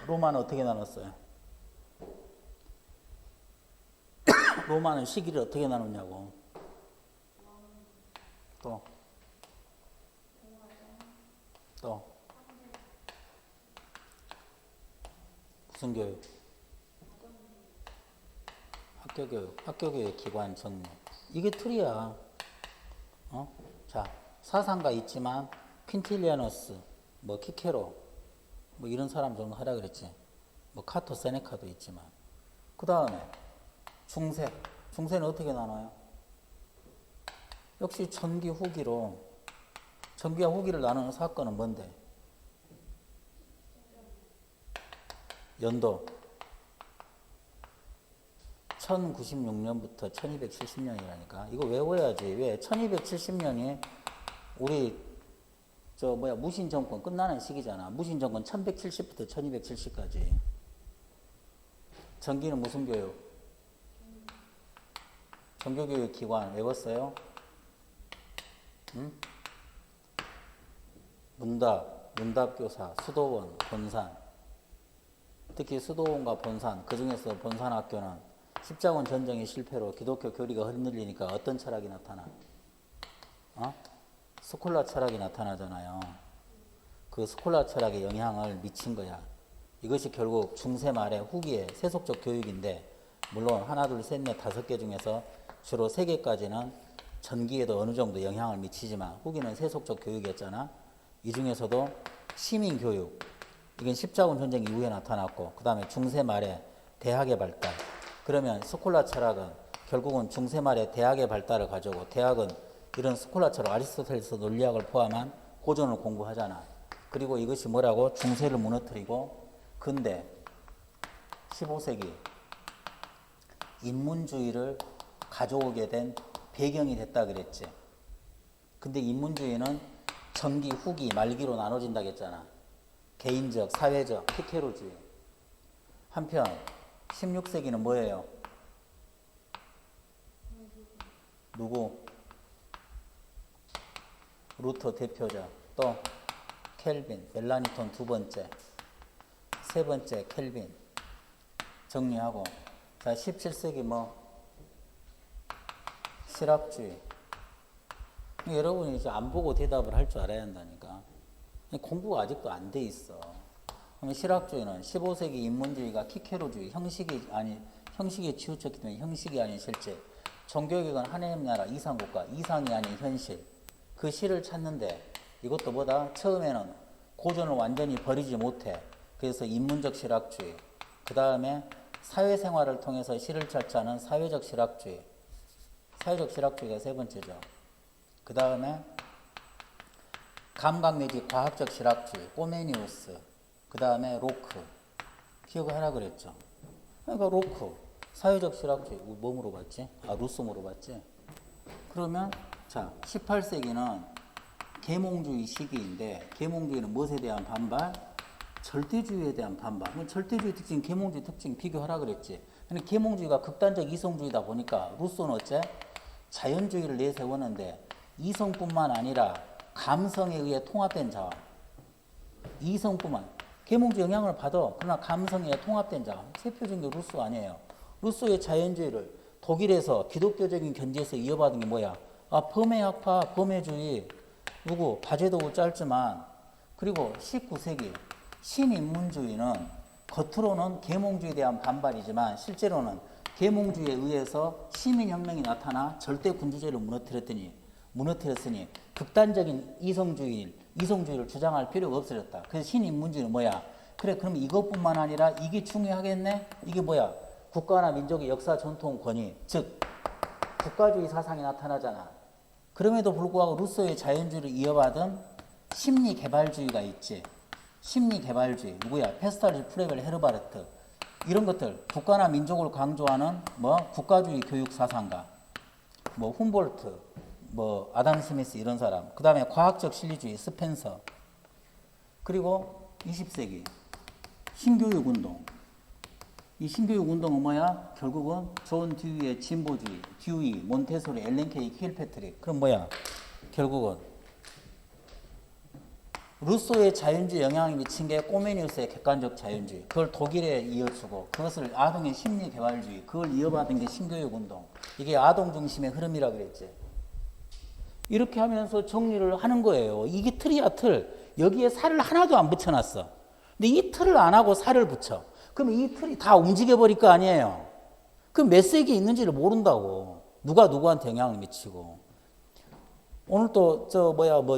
로마는 어떻게 나눴어요? 로마는 시기를 어떻게 나누냐고. 또 무슨 교육? 학교교육 기관 정리. 이게 틀이야. 자, 사상가 있지만 퀸틸리아너스, 뭐 키케로, 뭐 이런 사람 정도 하라 그랬지. 뭐 카토 세네카도 있지만. 그 다음에 중세는 어떻게 나눠요? 역시 전기 후기로. 전기와 후기를 나누는 사건은 뭔데? 연도 1096년부터 1270년이라니까. 이거 외워야지. 왜? 1270년이 우리 무신 정권 끝나는 시기잖아. 무신 정권 1170부터 1270까지. 전기는 무슨 교육? 종교교육 기관 외웠어요? 응? 문답교사, 수도원, 본산. 특히 수도원과 본산, 그 중에서 본산학교는 십자군 전쟁의 실패로 기독교 교리가 흔들리니까 어떤 철학이 나타나? 스콜라 철학이 나타나잖아요. 그 스콜라 철학에 영향을 미친 거야. 이것이 결국 중세 말의 후기의 세속적 교육인데, 물론 하나, 둘, 셋, 넷, 5개 중에서 주로 3개까지는 전기에도 어느 정도 영향을 미치지만 후기는 세속적 교육이었잖아. 이 중에서도 시민교육, 이건 십자군 전쟁 이후에 나타났고, 그 다음에 중세 말에 대학의 발달. 그러면 스콜라 철학은 결국은 중세 말에 대학의 발달을 가져오고, 대학은 이런 스콜라 철학, 아리스토텔레스 논리학을 포함한 고전을 공부하잖아. 그리고 이것이 뭐라고? 중세를 무너뜨리고 근대 15세기 인문주의를 가져오게 된 배경이 됐다 그랬지. 근데 인문주의는 전기, 후기, 말기로 나눠진다고 했잖아. 개인적, 사회적, 피케로주의. 한편 16세기는 뭐예요? 누구? 루터 대표자. 또 켈빈, 멜라니톤 두 번째. 세 번째 켈빈. 정리하고. 자, 17세기 뭐? 실학주의. 여러분이 이제 안 보고 대답을 할 줄 알아야 한다니까. 공부가 아직도 안 돼 있어. 그러면 실학주의는 15세기 인문주의가 키케로주의, 형식에 치우쳤기 때문에 형식이 아닌 실제. 종교개혁은 하나님 나라 이상국가, 이상이 아닌 현실. 그 실을 찾는데 이것도 뭐다? 처음에는 고전을 완전히 버리지 못해. 그래서 인문적 실학주의. 그 다음에 사회생활을 통해서 실을 찾자는 사회적 실학주의. 사회적 실학주의가 세 번째죠. 그 다음에 감각 내지 과학적 실학주의, 꼬메니우스. 그 다음에 로크. 기억을 하라 그랬죠. 그러니까 로크, 사회적 실학주의. 뭐 물어봤지? 루소 물어봤지? 그러면 자, 18세기는 계몽주의 시기인데, 계몽주의는 무엇에 대한 반발? 절대주의에 대한 반발. 그럼 절대주의 특징, 계몽주의 특징 비교하라 그랬지. 근데 계몽주의가 극단적 이성주의다 보니까 루소는 어째? 자연주의를 내세웠는데 이성뿐만 아니라 감성에 의해 통합된 자와 이성뿐만 계몽주의 영향을 받아. 그러나 감성에 의해 통합된 자. 대표적인 게 루소 아니에요. 루소의 자연주의를 독일에서 기독교적인 견지에서 이어받은 게 뭐야? 범해학파, 범해주의. 누구? 바제도우 짧지만. 그리고 19세기 신인문주의는 겉으로는 계몽주의에 대한 반발이지만 실제로는 계몽주의에 의해서 시민혁명이 나타나 절대 군주제를 무너뜨렸으니 극단적인 이성주의를 주장할 필요가 없어졌다. 그래서 신인문주의는 뭐야? 그래, 그럼 이것뿐만 아니라 이게 중요하겠네? 이게 뭐야? 국가나 민족의 역사, 전통, 권위, 즉 국가주의 사상이 나타나잖아. 그럼에도 불구하고 루소의 자연주의를 이어받은 심리개발주의가 있지. 심리개발주의. 누구야? 페스탈, 프레벨, 헤르바르트. 이런 것들, 국가나 민족을 강조하는 국가주의 교육 사상가, 훔볼트, 아담 스미스 이런 사람. 그 다음에 과학적 실리주의, 스펜서. 그리고 20세기 신교육 운동. 이 신교육 운동은 뭐야? 결국은 존 듀이의 진보주의, 듀이, 몬테소리, 엘렌 케이, 킬패트릭. 그럼 뭐야? 결국은 루소의 자연주의 영향을 미친 게 꼬메니우스의 객관적 자연주의. 그걸 독일에 이어주고 그것을 아동의 심리개발주의. 그걸 이어받은 게 신교육운동. 이게 아동 중심의 흐름이라 그랬지. 이렇게 하면서 정리를 하는 거예요. 이게 틀이야, 틀. 여기에 살을 하나도 안 붙여놨어. 근데 이 틀을 안 하고 살을 붙여. 그럼 이 틀이 다 움직여버릴 거 아니에요. 그럼 몇 세기에 있는지를 모른다고. 누가 누구한테 영향을 미치고. 오늘 또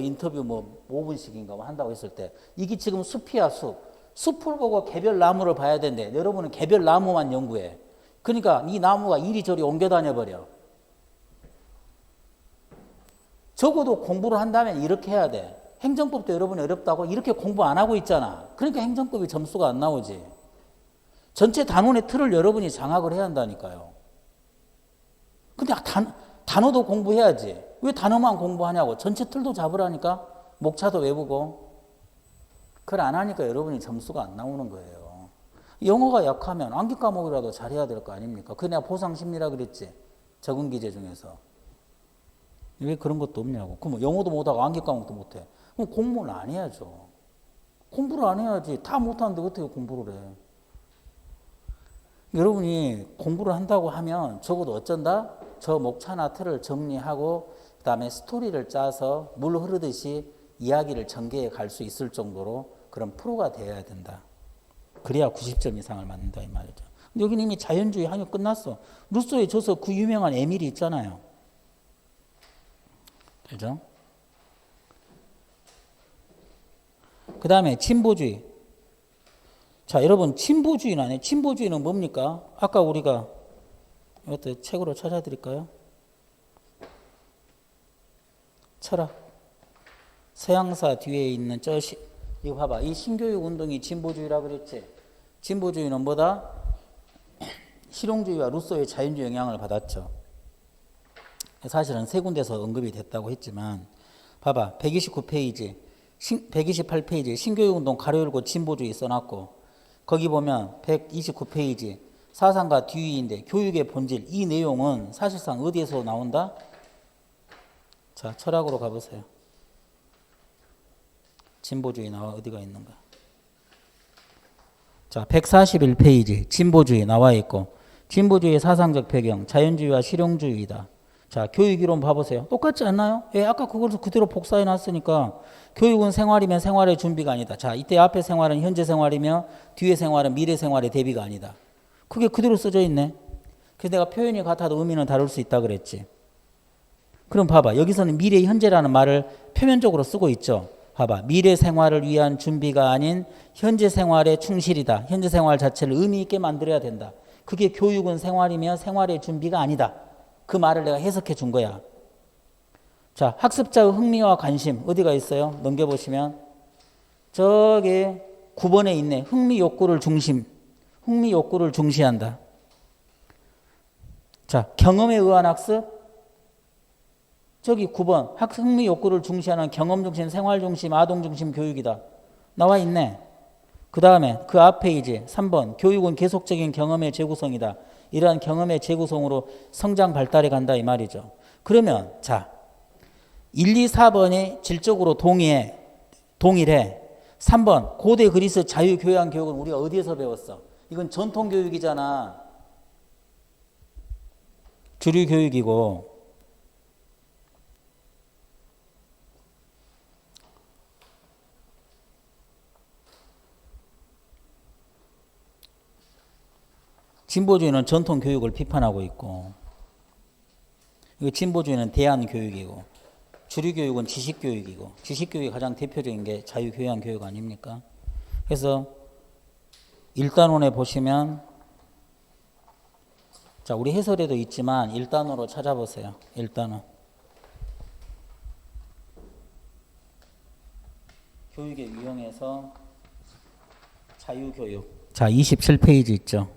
인터뷰 5분씩인가 한다고 했을 때 이게 지금 숲이야, 숲. 숲을 보고 개별 나무를 봐야 되는데 여러분은 개별 나무만 연구해. 그러니까 이 나무가 이리저리 옮겨 다녀 버려. 적어도 공부를 한다면 이렇게 해야 돼. 행정법도 여러분이 어렵다고 이렇게 공부 안 하고 있잖아. 그러니까 행정법이 점수가 안 나오지. 전체 단원의 틀을 여러분이 장악을 해야 한다니까요. 근데 단어도 공부해야지. 왜 단어만 공부하냐고. 전체 틀도 잡으라니까. 목차도 외우고. 그걸 안 하니까 여러분이 점수가 안 나오는 거예요. 영어가 약하면 암기 과목이라도 잘해야 될 거 아닙니까? 그게 내가 보상심리라 그랬지. 적응 기제 중에서. 왜 그런 것도 없냐고. 그럼 영어도 못하고 암기 과목도 못해. 그럼 공부는 안 해야죠. 공부를 안 해야지. 다 못하는데 어떻게 공부를 해. 여러분이 공부를 한다고 하면 적어도 어쩐다? 저 목차나 틀을 정리하고 그 다음에 스토리를 짜서 물 흐르듯이 이야기를 전개해 갈 수 있을 정도로 그런 프로가 되어야 된다. 그래야 90점 이상을 맞는다 이 말이죠. 근데 여기는 이미 자연주의 학교 끝났어. 루소에 줘서 그 유명한 에밀이 있잖아요. 그죠? 그 다음에 진보주의. 자, 여러분 진보주의는 아니에요. 진보주의는 뭡니까? 아까 우리가 이것도 책으로 찾아드릴까요? 철학. 서양사 뒤에 있는 이거 봐봐. 이 신교육 운동이 진보주의라고 그랬지. 진보주의는 뭐다? 실용주의와 루소의 자연주의 영향을 받았죠. 사실은 세 군데서 언급이 됐다고 했지만 봐봐. 129페이지, 128페이지 신교육운동 가로 열고 진보주의 써놨고 거기 보면 129페이지 사상과 뒤위인데 교육의 본질 이 내용은 사실상 어디에서 나온다? 자, 철학으로 가보세요. 진보주의 나와 어디가 있는가? 자, 141페이지 진보주의 나와 있고 진보주의의 사상적 배경 자연주의와 실용주의다. 자, 교육이론 봐보세요. 똑같지 않나요? 예, 아까 그걸 그대로 복사해 놨으니까 교육은 생활이면 생활의 준비가 아니다. 자, 이때 앞에 생활은 현재 생활이며 뒤에 생활은 미래 생활의 대비가 아니다. 그게 그대로 써져 있네. 그래서 내가 표현이 같아도 의미는 다를 수 있다 그랬지. 그럼 봐봐. 여기서는 미래 현재라는 말을 표면적으로 쓰고 있죠. 봐봐. 미래 생활을 위한 준비가 아닌 현재 생활에 충실이다. 현재 생활 자체를 의미 있게 만들어야 된다. 그게 교육은 생활이며 생활의 준비가 아니다. 그 말을 내가 해석해 준 거야. 자, 학습자의 흥미와 관심 어디가 있어요? 넘겨보시면 저기 9번에 있네. 흥미 욕구를 중시한다. 자, 경험에 의한 학습 저기 9번 흥미 욕구를 중시하는 경험 중심, 생활 중심, 아동 중심 교육이다. 나와 있네. 그 다음에 그 앞에 이제 3번 교육은 계속적인 경험의 재구성이다. 이러한 경험의 재구성으로 성장 발달해 간다 이 말이죠. 그러면 자 1, 2, 4번이 질적으로 동일해. 3번 고대 그리스 자유교양 교육은 우리가 어디에서 배웠어? 이건 전통교육이잖아. 주류교육이고 진보주의는 전통교육을 비판하고 있고 진보주의는 대안교육이고 주류교육은 지식교육이고 지식교육이 가장 대표적인 게 자유교양 교육 아닙니까? 그래서 1단원에 보시면 자 우리 해설에도 있지만 1단원으로 찾아보세요. 1단원 교육의 유형에서 자유교육 자 27페이지 있죠.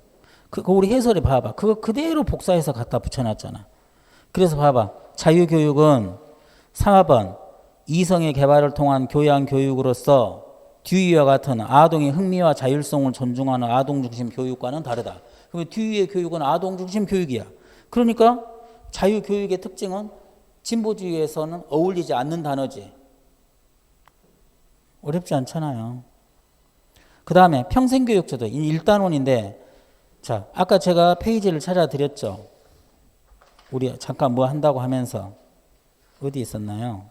그거 우리 해설에 봐봐. 그거 그대로 복사해서 갖다 붙여놨잖아. 그래서 봐봐. 자유교육은 4번 이성의 개발을 통한 교양교육으로서 뒤위와 같은 아동의 흥미와 자율성을 존중하는 아동중심 교육과는 다르다. 그러면 뒤위의 교육은 아동중심 교육이야. 그러니까 자유교육의 특징은 진보주의에서는 어울리지 않는 단어지. 어렵지 않잖아요. 그 다음에 평생교육제도 1단원인데 자, 아까 제가 페이지를 찾아드렸죠. 우리 잠깐 뭐 한다고 하면서 어디 있었나요?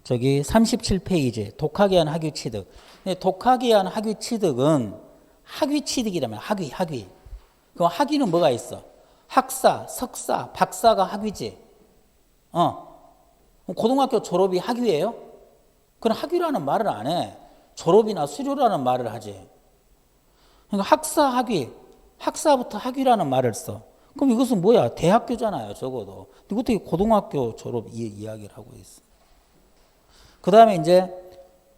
저기 37페이지 독학에 의한 학위 취득. 근데 독학에 의한 학위 취득은 학위 취득이라면 학위. 그럼 학위는 뭐가 있어? 학사, 석사, 박사가 학위지. 고등학교 졸업이 학위예요? 그럼 학위라는 말을 안 해. 졸업이나 수료라는 말을 하지. 그러니까 학사, 학위, 학사부터 학위라는 말을 써. 그럼 이것은 뭐야? 대학교잖아요, 적어도. 근데 어떻게 고등학교 졸업 이야기를 하고 있어? 그 다음에 이제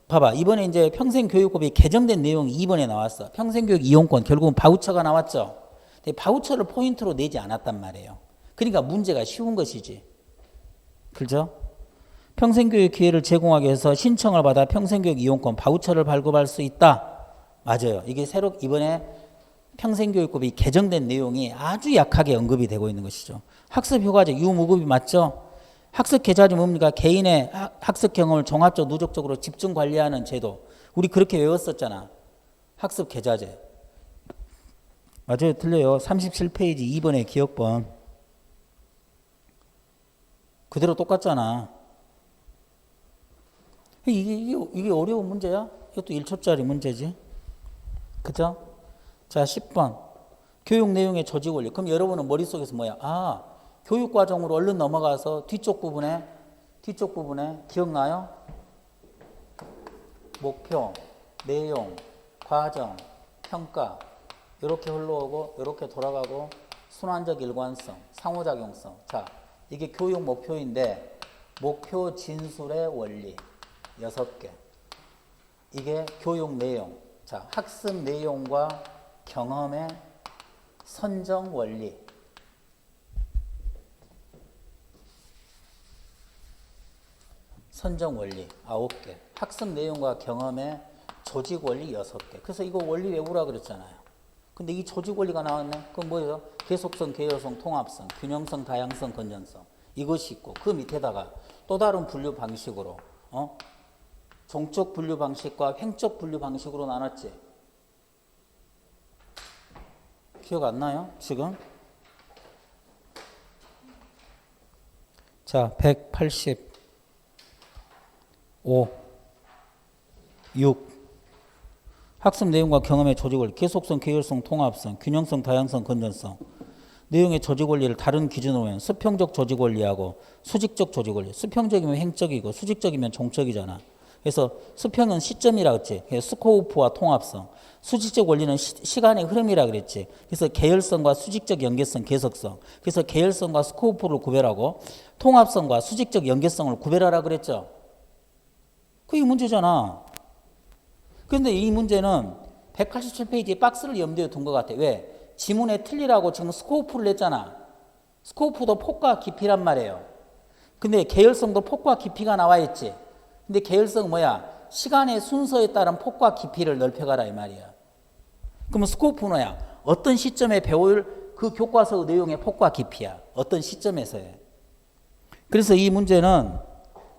봐봐. 이번에 이제 평생교육법이 개정된 내용이 2번에 나왔어. 평생교육 이용권 결국은 바우처가 나왔죠. 근데 바우처를 포인트로 내지 않았단 말이에요. 그러니까 문제가 쉬운 것이지. 그렇죠? 평생교육 기회를 제공하기 위해서 신청을 받아 평생교육 이용권 바우처를 발급할 수 있다. 맞아요. 이게 새로 이번에 평생교육법이 개정된 내용이 아주 약하게 언급이 되고 있는 것이죠. 학습효과제 유무급이 맞죠? 학습 계좌는 뭡니까? 개인의 학습 경험을 종합적 누적적으로 집중 관리하는 제도. 우리 그렇게 외웠었잖아. 학습 계좌제. 맞아요. 틀려요. 37페이지 2번의 기억본. 그대로 똑같잖아. 이게 어려운 문제야? 이것도 1초짜리 문제지. 그죠? 자, 10번. 교육 내용의 조직 원리. 그럼 여러분은 머릿속에서 뭐야? 교육 과정으로 얼른 넘어가서 뒤쪽 부분에 기억나요? 목표, 내용, 과정, 평가. 이렇게 흘러오고, 이렇게 돌아가고, 순환적 일관성, 상호작용성. 자, 이게 교육 목표인데, 목표 진술의 원리. 6개. 이게 교육 내용. 자, 학습 내용과 경험의 선정 원리. 선정 원리 9개, 학습 내용과 경험의 조직 원리 6개. 그래서 이거 원리 외우라 그랬잖아요. 근데 이 조직 원리가 나왔네. 그건 뭐예요? 계속성, 계열성, 통합성, 균형성, 다양성, 건전성. 이것이 있고 그 밑에다가 또 다른 분류 방식으로 종적 분류 방식과 횡적 분류 방식으로 나눴지. 기억 안 나요? 지금? 자, 185, 6. 학습 내용과 경험의 조직 원리, 계속성, 계열성, 통합성, 균형성, 다양성, 건전성. 내용의 조직 원리를 다른 기준으로 하면 수평적 조직 원리하고 수직적 조직 원리. 수평적이면 횡적이고 수직적이면 종적이잖아. 그래서 수평은 시점이라 그랬지. 스코우프와 통합성. 수직적 원리는 시간의 흐름이라 그랬지. 그래서 계열성과 수직적 연계성, 계속성. 그래서 계열성과 스코우프를 구별하고 통합성과 수직적 연계성을 구별하라 그랬죠. 그게 문제잖아. 그런데 이 문제는 187페이지에 박스를 염두에 둔 것 같아. 왜? 지문에 틀리라고 지금 스코우프를 냈잖아. 스코우프도 폭과 깊이란 말이에요. 근데 계열성도 폭과 깊이가 나와 있지. 근데 계열성은 뭐야? 시간의 순서에 따른 폭과 깊이를 넓혀가라 이 말이야. 그러면 스코우프는 뭐야? 어떤 시점에 배울 그 교과서 내용의 폭과 깊이야. 어떤 시점에서의. 그래서 이 문제는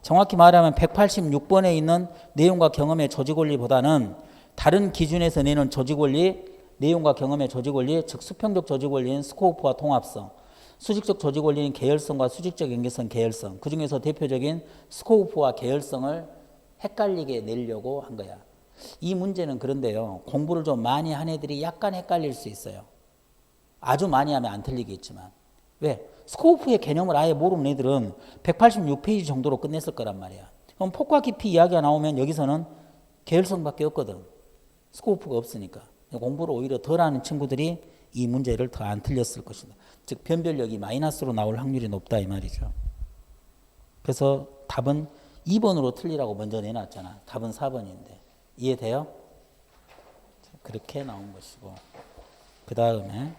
정확히 말하면 186번에 있는 내용과 경험의 조직원리보다는 다른 기준에서 내는 조직원리, 내용과 경험의 조직원리, 즉 수평적 조직원리는 스코우프와 통합성, 수직적 조직원리는 계열성과 수직적 연계성, 계열성. 그중에서 대표적인 스코우프와 계열성을 헷갈리게 내려고 한 거야. 이 문제는 그런데요. 공부를 좀 많이 한 애들이 약간 헷갈릴 수 있어요. 아주 많이 하면 안 틀리겠지만. 왜? 스코우프의 개념을 아예 모르는 애들은 186페이지 정도로 끝냈을 거란 말이야. 그럼 폭과 깊이 이야기가 나오면 여기서는 계열성밖에 없거든. 스코우프가 없으니까. 공부를 오히려 덜 하는 친구들이 이 문제를 더 안 틀렸을 것이다. 즉 변별력이 마이너스로 나올 확률이 높다 이 말이죠. 그래서 답은 2번으로 틀리라고 먼저 내놨잖아. 답은 4번인데. 이해돼요? 그렇게 나온 것이고. 그 다음에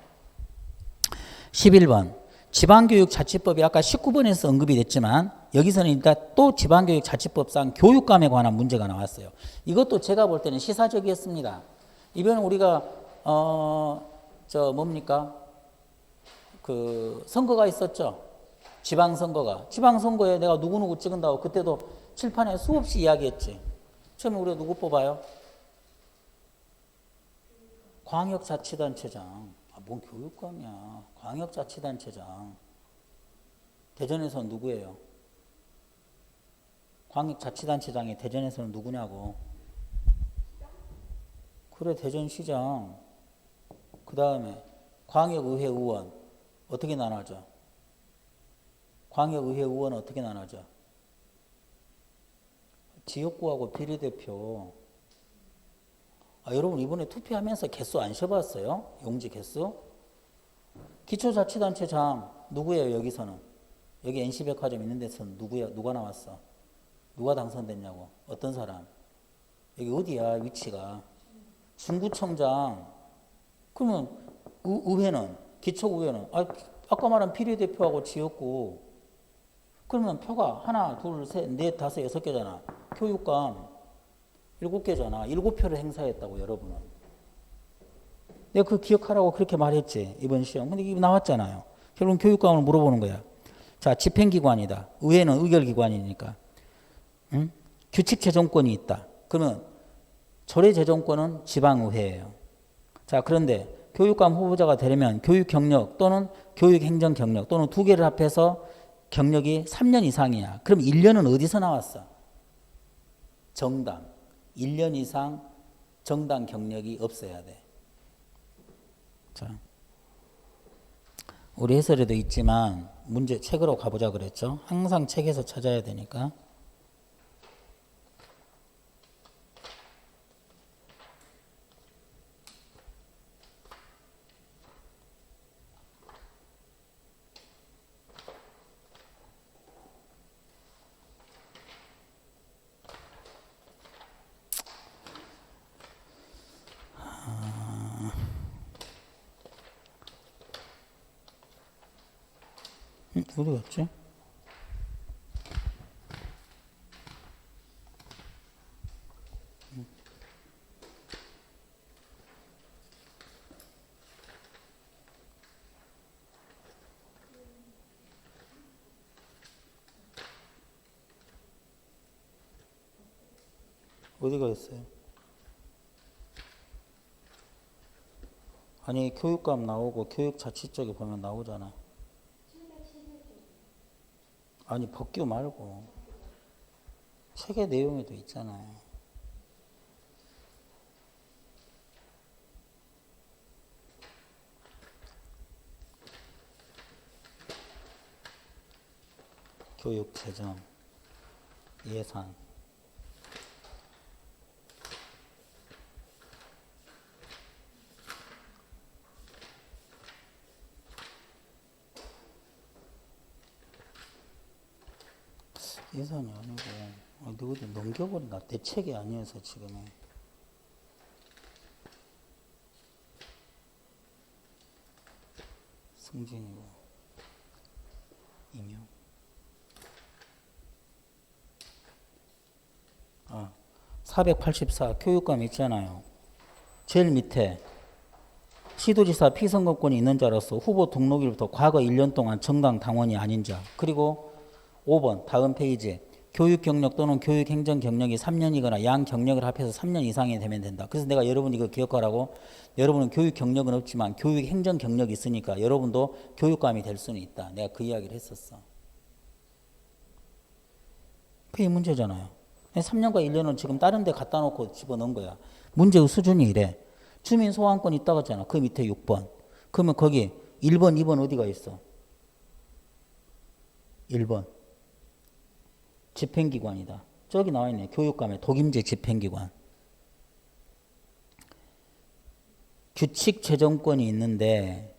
11번. 지방교육자치법이 아까 19번에서 언급이 됐지만 여기서는 일단 또 지방교육자치법상 교육감에 관한 문제가 나왔어요. 이것도 제가 볼 때는 시사적이었습니다. 이번에 우리가 그 선거가 있었죠. 지방선거가. 지방선거에 내가 누구누구 찍은다고 그때도 칠판에 수없이 이야기했지. 처음에 우리가 누구 뽑아요? 광역자치단체장. 뭔 교육감이야. 광역자치단체장. 대전에서는 누구예요? 광역자치단체장이 대전에서는 누구냐고. 그래, 대전시장. 그 다음에 광역의회 의원. 어떻게 나눠져? 광역의회 의원 어떻게 나눠져? 지역구하고 비례대표. 여러분 이번에 투표하면서 개수 안 쉬어봤어요? 용지 개수? 기초자치단체장 누구예요 여기서는? 여기 NC백화점 있는 데서는 누가 나왔어? 누가 당선됐냐고? 어떤 사람? 여기 어디야 위치가? 중구청장. 그러면 의회는? 기초의회는? 아까 말한 비례대표하고 지역구. 그러면 표가 하나, 둘, 셋, 넷, 다섯, 여섯 개잖아. 교육감 7개잖아. 7표를 행사했다고 여러분은. 내가 그 기억하라고 그렇게 말했지. 이번 시험. 근데 이게 나왔잖아요. 결국은 교육감을 물어보는 거야. 자, 집행기관이다. 의회는 의결기관이니까. 응? 규칙재정권이 있다. 그러면 조례재정권은 지방의회예요. 자, 그런데 교육감 후보자가 되려면 교육경력 또는 교육행정경력 또는 두 개를 합해서 경력이 3년 이상이야. 그럼 1년은 어디서 나왔어? 정당. 1년 이상 정당 경력이 없어야 돼. 자, 우리 해설에도 있지만 문제 책으로 가보자 그랬죠. 항상 책에서 찾아야 되니까. 어디 갔지? 어디가 있어요? 아니 교육감 나오고 교육자치 쪽에 보면 나오잖아. 아니 법규 말고 책의 내용에도 있잖아요. 교육재정, 예산. 예산이 아니고 어디 넘겨버린다. 내 책이 아니어서 지금은. 승진이고 임용. 484 교육감 있잖아요. 제일 밑에 시도지사 피선거권이 있는 자로서 후보 등록일부터 과거 1년 동안 정당 당원이 아닌 자. 그리고 5번 다음 페이지 교육 경력 또는 교육 행정 경력이 3년이거나 양 경력을 합해서 3년 이상이 되면 된다. 그래서 내가 여러분 이거 기억하라고, 여러분은 교육 경력은 없지만 교육 행정 경력이 있으니까 여러분도 교육감이 될 수는 있다. 내가 그 이야기를 했었어. 그게 문제잖아요. 3년과 1년은 지금 다른 데 갖다 놓고 집어넣은 거야. 문제의 수준이 이래. 주민 소환권 있다고 했잖아. 그 밑에 6번. 그러면 거기 1번, 2번 어디가 있어? 1번. 집행기관이다. 저기 나와 있네. 교육감의 독임제 집행기관. 규칙 제정권이 있는데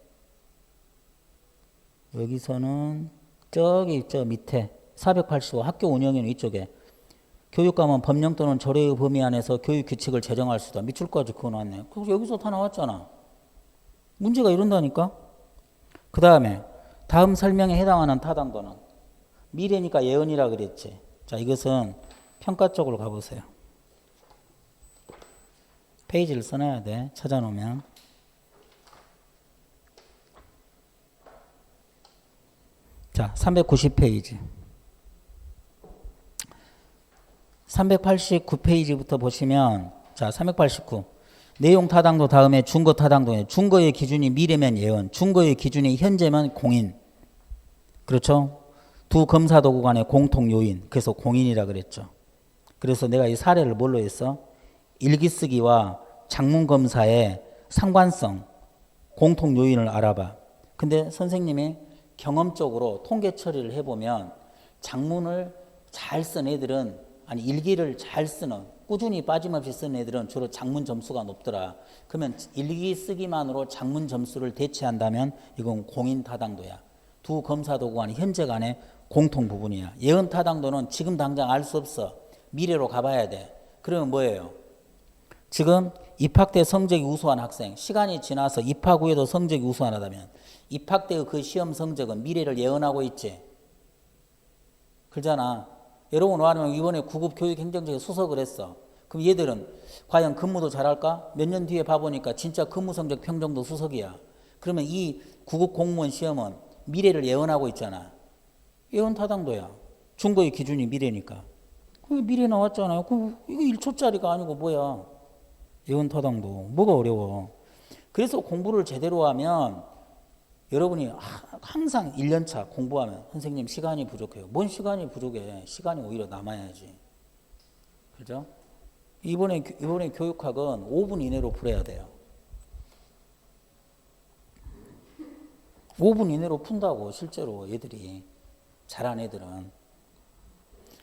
여기서는 저기 저 밑에 485 학교 운영위원 이쪽에 교육감은 법령 또는 조례의 범위 안에서 교육 규칙을 제정할 수 있다. 밑줄까지 그거 나왔네. 그래서 여기서 다 나왔잖아. 문제가 이런다니까. 그 다음에 다음 설명에 해당하는 타당도는 미래니까 예언이라 그랬지. 자, 이것은 평가 쪽으로 가보세요. 페이지를 써놔야 돼. 찾아놓으면. 자, 390페이지. 389페이지부터 보시면, 자, 389. 내용 타당도 다음에 준거 타당도에 준거의 기준이 미래면 예언, 준거의 기준이 현재면 공인. 그렇죠? 두 검사 도구 간의 공통 요인. 그래서 공인이라 그랬죠. 그래서 내가 이 사례를 뭘로 했어? 일기쓰기와 장문 검사의 상관성, 공통 요인을 알아봐. 근데 선생님이 경험적으로 통계 처리를 해보면 장문을 잘 쓴 애들은, 아니 일기를 잘 쓰는, 꾸준히 빠짐없이 쓰는 애들은 주로 장문 점수가 높더라. 그러면 일기 쓰기만으로 장문 점수를 대체한다면 이건 공인 타당도야. 두 검사 도구 간의 현재 간의 공통 부분이야. 예언 타당도는 지금 당장 알 수 없어. 미래로 가봐야 돼. 그러면 뭐예요? 지금 입학 때 성적이 우수한 학생, 시간이 지나서 입학 후에도 성적이 우수하다면 입학 때의 그 시험 성적은 미래를 예언하고 있지. 그러잖아. 여러분 말하면 이번에 9급 교육행정처에 수석을 했어. 그럼 얘들은 과연 근무도 잘할까? 몇 년 뒤에 봐보니까 진짜 근무 성적 평정도 수석이야. 그러면 이 9급 공무원 시험은 미래를 예언하고 있잖아. 예언 타당도야. 준거의 기준이 미래니까. 그게 미래 나왔잖아요. 이거 1초짜리가 아니고 뭐야. 예언 타당도. 뭐가 어려워. 그래서 공부를 제대로 하면 여러분이 항상 1년차 공부하면 선생님 시간이 부족해요. 뭔 시간이 부족해. 시간이 오히려 남아야지. 그죠? 이번에 교육학은 5분 이내로 풀어야 돼요. 5분 이내로 푼다고 실제로 애들이. 잘한 애들은.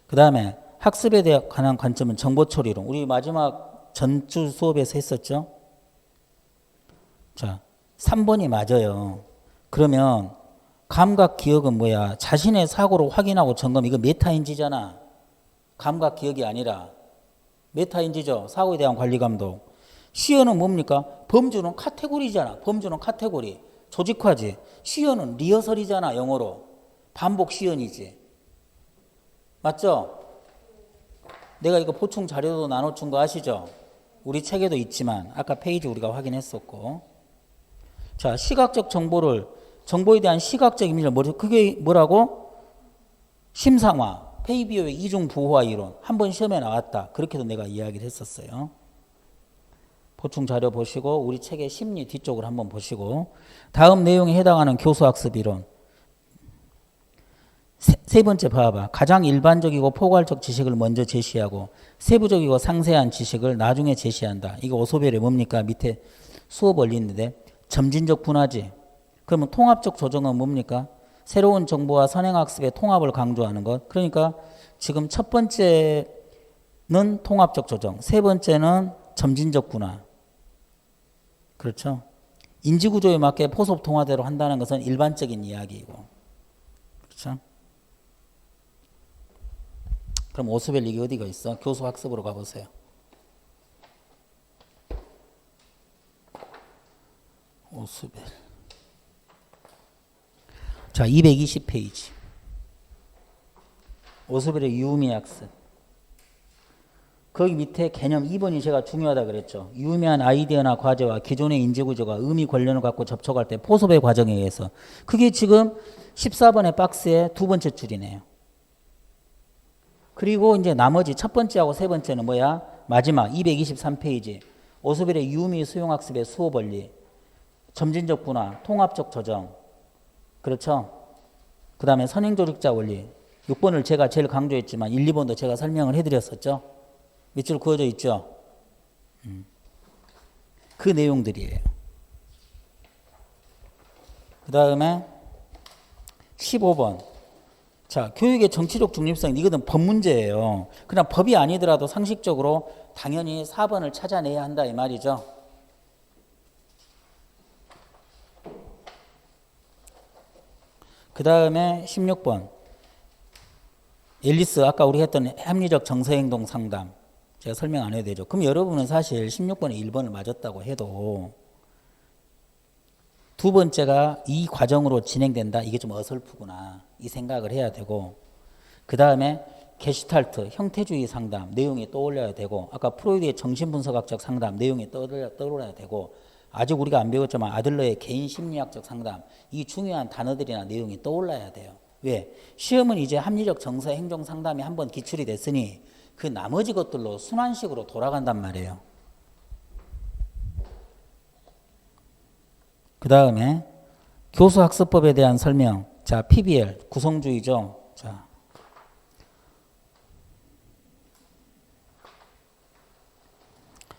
그 다음에 학습에 관한 관점은 정보처리론. 우리 마지막 전주 수업에서 했었죠. 자, 3번이 맞아요. 그러면 감각 기억은 뭐야? 자신의 사고로 확인하고 점검. 이거 메타인지잖아. 감각 기억이 아니라 메타인지죠. 사고에 대한 관리 감독. 시연은 뭡니까? 범주는 카테고리잖아. 범주는 카테고리. 조직화지. 시연은 리허설이잖아. 영어로. 반복 시연이지. 맞죠? 내가 이거 보충 자료도 나눠준 거 아시죠? 우리 책에도 있지만 아까 페이지 우리가 확인했었고. 자, 시각적 정보에 대한 시각적 이미지를 그게 뭐라고? 심상화. 페이비오의 이중 부호화 이론 한 번 시험에 나왔다. 그렇게도 내가 이야기를 했었어요. 보충 자료 보시고 우리 책의 심리 뒤쪽을 한번 보시고 다음 내용에 해당하는 교수학습 이론 세 번째 봐봐. 가장 일반적이고 포괄적 지식을 먼저 제시하고 세부적이고 상세한 지식을 나중에 제시한다. 이거 오소벨의 뭡니까? 밑에 수업 올리는데 점진적 분화지. 그러면 통합적 조정은 뭡니까? 새로운 정보와 선행학습의 통합을 강조하는 것. 그러니까 지금 첫 번째는 통합적 조정, 세 번째는 점진적 분화. 그렇죠? 인지구조에 맞게 포섭 통화대로 한다는 것은 일반적인 이야기이고. 그렇죠? 그럼 오스벨 이게 어디가 있어? 교수 학습으로 가보세요. 오스벨. 자, 220페이지. 오스벨의 유의미 학습. 거기 밑에 개념 2번이 제가 중요하다 그랬죠. 유의미한 아이디어나 과제와 기존의 인지구조가 의미 관련을 갖고 접촉할 때 포섭의 과정에 의해서. 그게 지금 14번의 박스의 두 번째 줄이네요. 그리고 이제 나머지 첫 번째하고 세 번째는 뭐야? 마지막 223페이지. 오스벨의 유의미 수용학습의 수업 원리. 점진적 분화, 통합적 조정. 그렇죠? 그 다음에 선행조직자 원리. 6번을 제가 제일 강조했지만 1, 2번도 제가 설명을 해드렸었죠. 밑줄 그어져 있죠. 그 내용들이에요. 그 다음에 15번. 자, 교육의 정치적 중립성. 이거는 법 문제예요. 그냥 법이 아니더라도 상식적으로 당연히 4번을 찾아내야 한다 이 말이죠. 그 다음에 16번. 앨리스 아까 우리 했던 합리적 정서행동 상담. 제가 설명 안 해도 되죠. 그럼 여러분은 사실 16번에 1번을 맞았다고 해도 두 번째가 이 과정으로 진행된다. 이게 좀 어설프구나. 이 생각을 해야 되고 그 다음에 게슈탈트, 형태주의 상담 내용이 떠올려야 되고 아까 프로이드의 정신분석학적 상담 내용이 떠올려야 되고 아직 우리가 안 배웠지만 아들러의 개인심리학적 상담 이 중요한 단어들이나 내용이 떠올라야 돼요. 왜? 시험은 이제 합리적 정서 행동 상담이 한번 기출이 됐으니 그 나머지 것들로 순환식으로 돌아간단 말이에요. 그 다음에 교수학습법에 대한 설명. 자, PBL 구성주의죠. 자,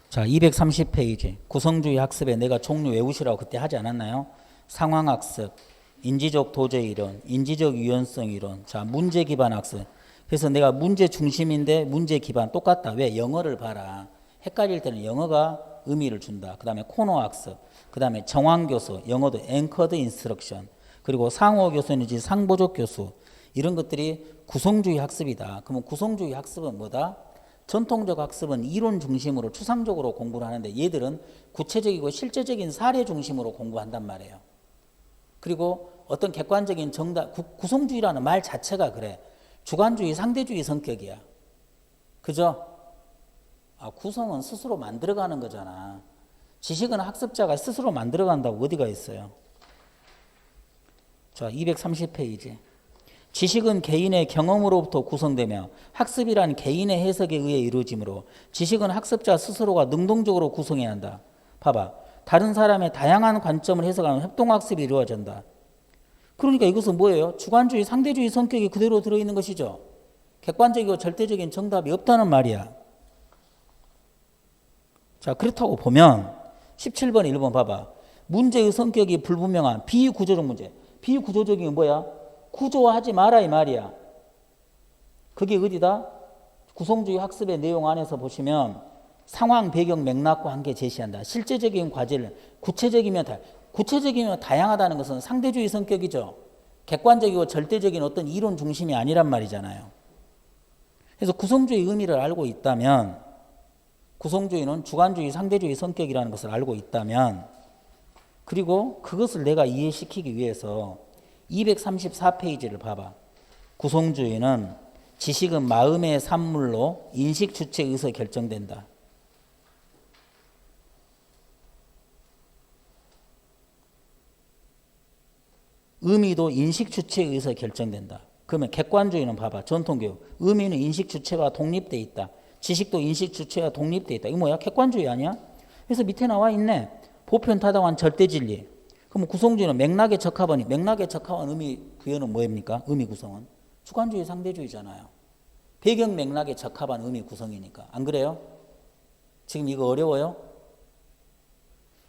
자 230페이지 구성주의 학습에 내가 종류 외우시라고 그때 하지 않았나요? 상황학습, 인지적 도제 이론, 인지적 유연성 이론, 자 문제 기반 학습. 그래서 내가 문제 중심인데 문제 기반 똑같다. 왜? 영어를 봐라. 헷갈릴 때는 영어가 의미를 준다. 그 다음에 코너 학습, 그 다음에 정황 교수, 영어도 앵커드 인스트럭션, 그리고 상호 교수인지 상보적 교수 이런 것들이 구성주의 학습이다. 그러면 구성주의 학습은 뭐다? 전통적 학습은 이론 중심으로 추상적으로 공부를 하는데 얘들은 구체적이고 실제적인 사례 중심으로 공부한단 말이에요. 그리고 어떤 객관적인 정답, 구성주의라는 말 자체가 그래. 주관주의, 상대주의 성격이야. 그죠? 아, 구성은 스스로 만들어가는 거잖아. 지식은 학습자가 스스로 만들어간다고 어디가 있어요? 자, 230페이지. 지식은 개인의 경험으로부터 구성되며 학습이란 개인의 해석에 의해 이루어지므로 지식은 학습자 스스로가 능동적으로 구성해야 한다. 봐봐. 다른 사람의 다양한 관점을 해석하는 협동학습이 이루어진다. 그러니까 이것은 뭐예요? 주관주의, 상대주의 성격이 그대로 들어있는 것이죠. 객관적이고 절대적인 정답이 없다는 말이야. 자, 그렇다고 보면 17번, 1번 봐봐. 문제의 성격이 불분명한 비구조적 문제. 비구조적인 게 뭐야? 구조화하지 마라 이 말이야. 그게 어디다? 구성주의 학습의 내용 안에서 보시면 상황, 배경, 맥락과 함께 제시한다. 실제적인 과제를 구체적이면 다양하다는 것은 상대주의 성격이죠. 객관적이고 절대적인 어떤 이론 중심이 아니란 말이잖아요. 그래서 구성주의 의미를 알고 있다면 구성주의는 주관주의, 상대주의 성격이라는 것을 알고 있다면 그리고 그것을 내가 이해시키기 위해서 234페이지를 봐봐. 구성주의는 지식은 마음의 산물로 인식 주체에 의해서 결정된다. 의미도 인식 주체에 의해서 결정된다. 그러면 객관주의는 봐봐. 전통교육. 의미는 인식 주체와 독립돼 있다. 지식도 인식 주체와 독립돼 있다. 이거 뭐야? 객관주의 아니야? 그래서 밑에 나와 있네. 보편타당한 절대진리. 그럼 구성주의는 맥락에 적합하니 맥락에 적합한 의미 부여는 뭐입니까? 의미 구성은 주관주의 상대주의잖아요. 배경 맥락에 적합한 의미 구성이니까. 안 그래요? 지금 이거 어려워요?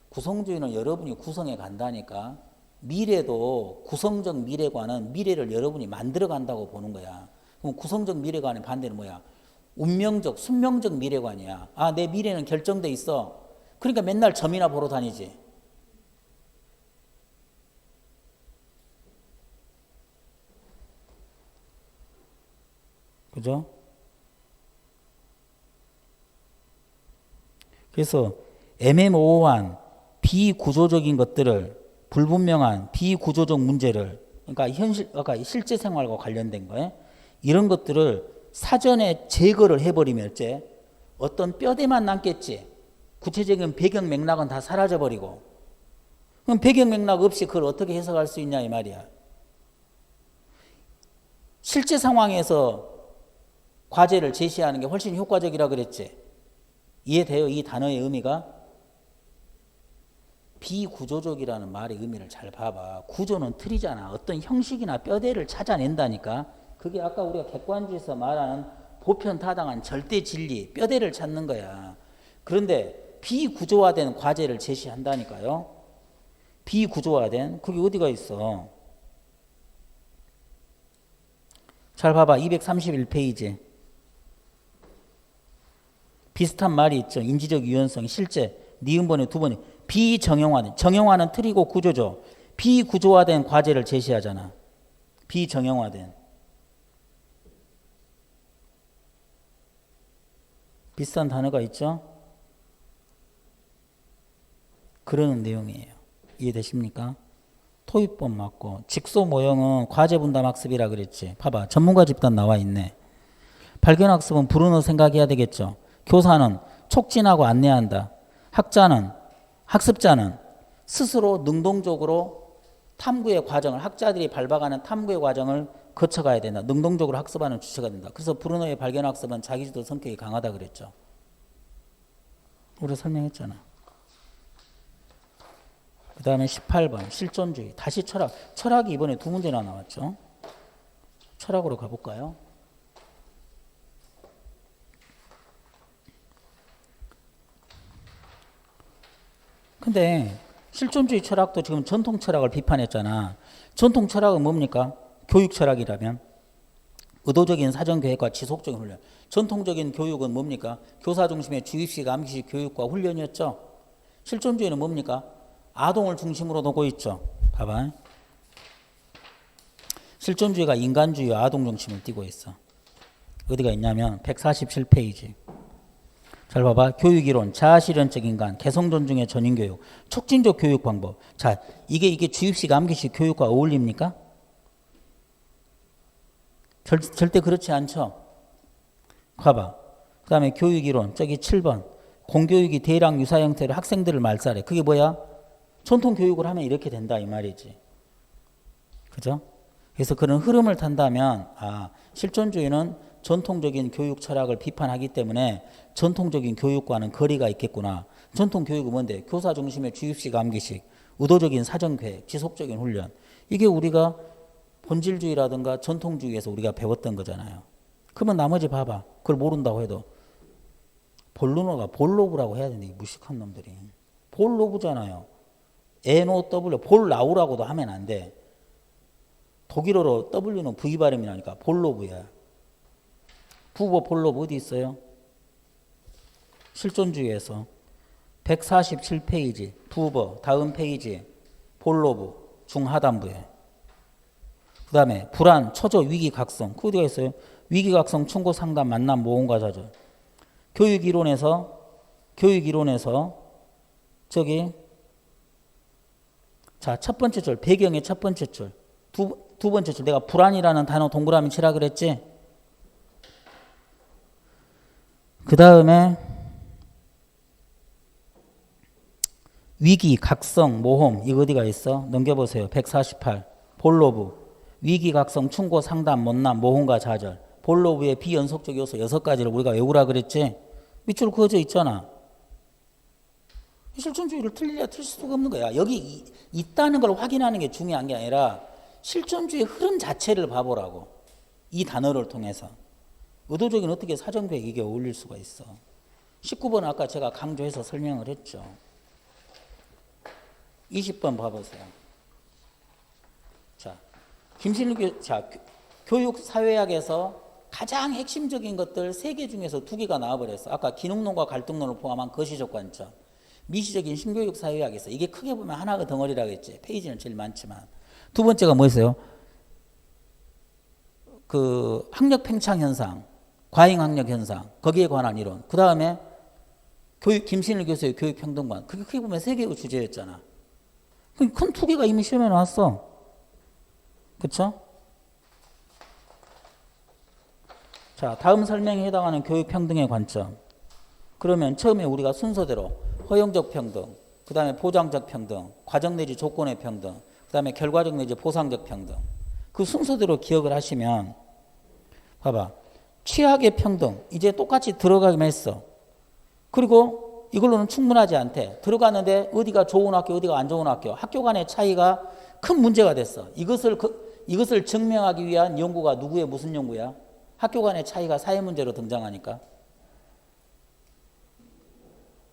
구성주의는 여러분이 구성해 간다니까. 미래도 구성적 미래관은 미래를 여러분이 만들어 간다고 보는 거야. 그럼 구성적 미래관의 반대는 뭐야? 운명적, 숙명적 미래관이야. 아, 내 미래는 결정돼 있어. 그러니까 맨날 점이나 보러 다니지. 그죠? 그래서 애매모호한 비구조적인 것들을 불분명한 비구조적 문제를 그러니까 현실 아까 실제 생활과 관련된 거에 이런 것들을 사전에 제거를 해버리면 어째 어떤 뼈대만 남겠지. 구체적인 배경 맥락은 다 사라져 버리고 그럼 배경 맥락 없이 그걸 어떻게 해석할 수 있냐 이 말이야. 실제 상황에서 과제를 제시하는 게 훨씬 효과적이라 그랬지. 이해돼요? 이 단어의 의미가? 비구조적이라는 말의 의미를 잘 봐봐. 구조는 틀이잖아. 어떤 형식이나 뼈대를 찾아낸다니까. 그게 아까 우리가 객관주의에서 말하는 보편타당한 절대 진리, 뼈대를 찾는 거야. 그런데 비구조화된 과제를 제시한다니까요. 비구조화된, 그게 어디가 있어? 잘 봐봐. 231페이지. 비슷한 말이 있죠. 인지적 유연성, 실제, 니은번에 두 번에 비정형화된, 정형화는 틀이고 구조죠. 비구조화된 과제를 제시하잖아. 비정형화된. 비슷한 단어가 있죠. 그러는 내용이에요. 이해되십니까? 토익법 맞고 직소 모형은 과제 분담 학습이라 그랬지. 봐봐. 전문가 집단 나와 있네. 발견 학습은 부르는 생각해야 되겠죠. 교사는 촉진하고 안내한다. 학습자는 스스로 능동적으로 탐구의 과정을 학자들이 밟아가는 탐구의 과정을 거쳐가야 된다. 능동적으로 학습하는 주체가 된다. 그래서 브루너의 발견 학습은 자기주도 성격이 강하다 그랬죠. 우리 설명했잖아. 그 다음에 18번 실존주의. 다시 철학. 철학이 이번에 두 문제나 나왔죠. 철학으로 가볼까요? 근데 실존주의 철학도 지금 전통 철학을 비판했잖아. 전통 철학은 뭡니까? 교육 철학이라면 의도적인 사전 계획과 지속적인 훈련. 전통적인 교육은 뭡니까? 교사 중심의 주입식, 암기식 교육과 훈련이었죠. 실존주의는 뭡니까? 아동을 중심으로 놓고 있죠. 봐봐. 실존주의가 인간주의와 아동 중심을 띠고 있어. 어디가 있냐면 147페이지. 잘 봐봐. 교육이론, 자아실현적 인간, 개성존중의 전인교육, 촉진적 교육 방법. 자, 이게 주입식, 암기식 교육과 어울립니까? 절대 그렇지 않죠. 봐봐. 그 다음에 교육이론, 저기 7번. 공교육이 대량 유사 형태로 학생들을 말살해. 그게 뭐야? 전통 교육을 하면 이렇게 된다 이 말이지. 그죠? 그래서 그런 흐름을 탄다면 실존주의는 전통적인 교육 철학을 비판하기 때문에 전통적인 교육과는 거리가 있겠구나. 전통 교육은 뭔데? 교사 중심의 주입식, 암기식, 의도적인 사전계획, 지속적인 훈련. 이게 우리가 본질주의라든가 전통주의에서 우리가 배웠던 거잖아요. 그러면 나머지 봐봐. 그걸 모른다고 해도 본론어가 볼로브라고 해야 되는데 무식한 놈들이. 볼로브잖아요. NOW, 볼라우라고도 하면 안 돼. 독일어로 W는 V 발음이 나니까 볼로브야. 부버 볼로브 어디 있어요? 실존주의에서 147페이지 부버 다음 페이지 볼로브 중하단부에 그 다음에 불안, 처조, 위기, 각성 그 어디가 있어요? 위기, 각성, 충고, 상담, 만남, 모험과 좌절. 교육이론에서 저기 자, 첫 번째 줄 배경의 첫 번째 줄 두 번째 줄 내가 불안이라는 단어 동그라미 치라 그랬지? 그 다음에 위기, 각성, 모험 이거 어디가 있어? 넘겨보세요. 148 볼로브 위기각성, 충고, 상담, 못남, 모험과 좌절. 본로 위에 비연속적 요소 6가지를 우리가 외우라 그랬지. 밑줄 그어져 있잖아. 실존주의를 틀릴 수가 없는 거야. 여기 있다는 걸 확인하는 게 중요한 게 아니라 실존주의 흐름 자체를 봐보라고. 이 단어를 통해서. 의도적인 어떻게 사전교육 이게 어울릴 수가 있어. 19번 아까 제가 강조해서 설명을 했죠. 20번 봐보세요. 자, 교육사회학에서 가장 핵심적인 것들 3개 중에서 2개가 나와버렸어. 아까 기능론과 갈등론을 포함한 거시적 관점. 미시적인 신교육사회학에서 이게 크게 보면 하나가 덩어리라고 했지. 페이지는 제일 많지만. 두 번째가 뭐였어요? 그 학력 팽창 현상, 과잉 학력 현상, 거기에 관한 이론. 그 다음에 김신일 교수의 교육평등관. 그게 크게 보면 3개의 주제였잖아. 큰 2개가 이미 시험에 나왔어. 그쵸? 자, 다음 설명에 해당하는 교육평등의 관점. 그러면 처음에 우리가 순서대로 허용적 평등, 그 다음에 보장적 평등, 과정 내지 조건의 평등, 그 다음에 결과적 내지 보상적 평등. 그 순서대로 기억을 하시면 봐봐. 취약의 평등 이제 똑같이 들어가기만 했어. 그리고 이걸로는 충분하지 않대. 들어갔는데 어디가 좋은 학교 어디가 안 좋은 학교 간의 차이가 큰 문제가 됐어. 이것을 증명하기 위한 연구가 누구의 무슨 연구야? 학교 간의 차이가 사회 문제로 등장하니까.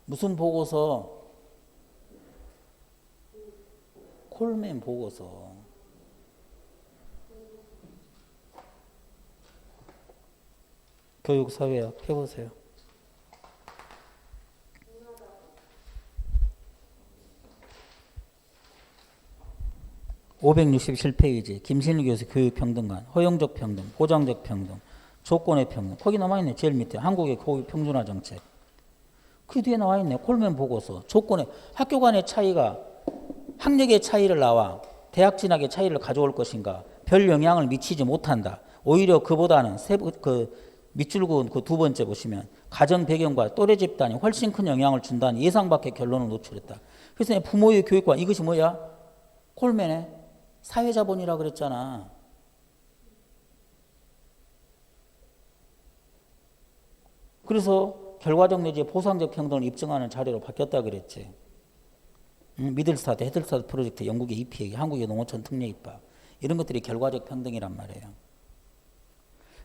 무슨 보고서? 콜맨 보고서. 교육사회학 해보세요. 567페이지 김신일 교수 교육평등관 허용적 평등, 보장적 평등, 조건의 평등. 거기 남아있네. 제일 밑에 한국의 교육 평준화 정책. 그 뒤에 나와있네. 콜맨 보고서. 조건의 학교 간의 차이가 학력의 차이를 나와 대학 진학의 차이를 가져올 것인가. 별 영향을 미치지 못한다. 오히려 그보다는 밑줄 그은 그 두 번째 보시면 가정 배경과 또래 집단이 훨씬 큰 영향을 준다는 예상 밖의 결론을 노출했다. 그래서 부모의 교육과 이것이 뭐야? 콜맨의 사회자본이라 그랬잖아. 그래서 결과적 내지 보상적 평등을 입증하는 자료로 바뀌었다 그랬지. 미들스타트, 헤들스타트 프로젝트, 영국의 EPA, 한국의 농어촌 특례 입학 이런 것들이 결과적 평등이란 말이에요.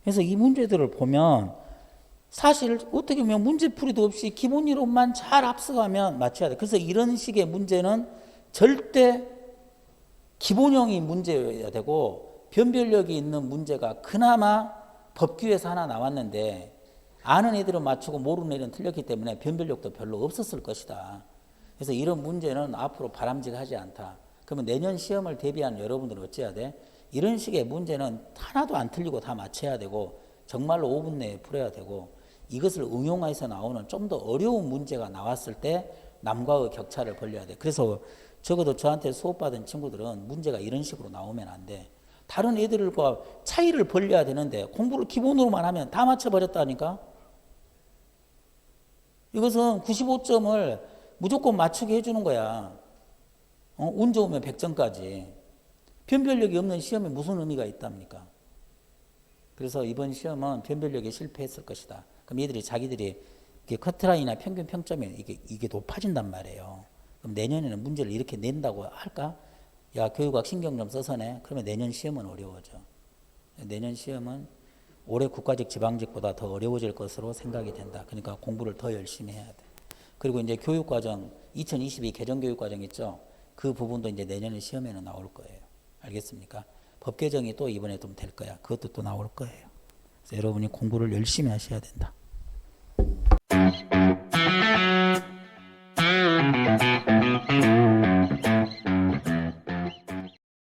그래서 이 문제들을 보면 사실 어떻게 보면 문제풀이도 없이 기본 이론만 잘 합숙하면 맞춰야 돼. 그래서 이런 식의 문제는 절대 기본형이 문제여야 되고 변별력이 있는 문제가 그나마 법규에서 하나 나왔는데 아는 애들은 맞추고 모르는 애들은 틀렸기 때문에 변별력도 별로 없었을 것이다. 그래서 이런 문제는 앞으로 바람직하지 않다. 그러면 내년 시험을 대비하는 여러분들은 어찌해야 돼? 이런 식의 문제는 하나도 안 틀리고 다 맞춰야 되고 정말로 5분 내에 풀어야 되고 이것을 응용해서 나오는 좀 더 어려운 문제가 나왔을 때 남과의 격차를 벌려야 돼. 그래서 적어도 저한테 수업받은 친구들은 문제가 이런 식으로 나오면 안 돼. 다른 애들과 차이를 벌려야 되는데 공부를 기본으로만 하면 다 맞춰버렸다니까. 이것은 95점을 무조건 맞추게 해주는 거야. 운 좋으면 100점까지. 변별력이 없는 시험에 무슨 의미가 있답니까? 그래서 이번 시험은 변별력에 실패했을 것이다. 그럼 얘들이 자기들이 커트라인이나 평균 평점이 이게 높아진단 말이에요. 그럼 내년에는 문제를 이렇게 낸다고 할까? 야, 교육학 신경 좀 써서 내. 그러면 내년 시험은 어려워져. 내년 시험은 올해 국가직 지방직보다 더 어려워질 것으로 생각이 된다. 그러니까 공부를 더 열심히 해야 돼. 그리고 이제 교육과정 2022 개정교육과정 있죠. 그 부분도 이제 내년에 시험에는 나올 거예요. 알겠습니까? 법 개정이 또 이번에 좀 될 거야. 그것도 또 나올 거예요. 그래서 여러분이 공부를 열심히 하셔야 된다.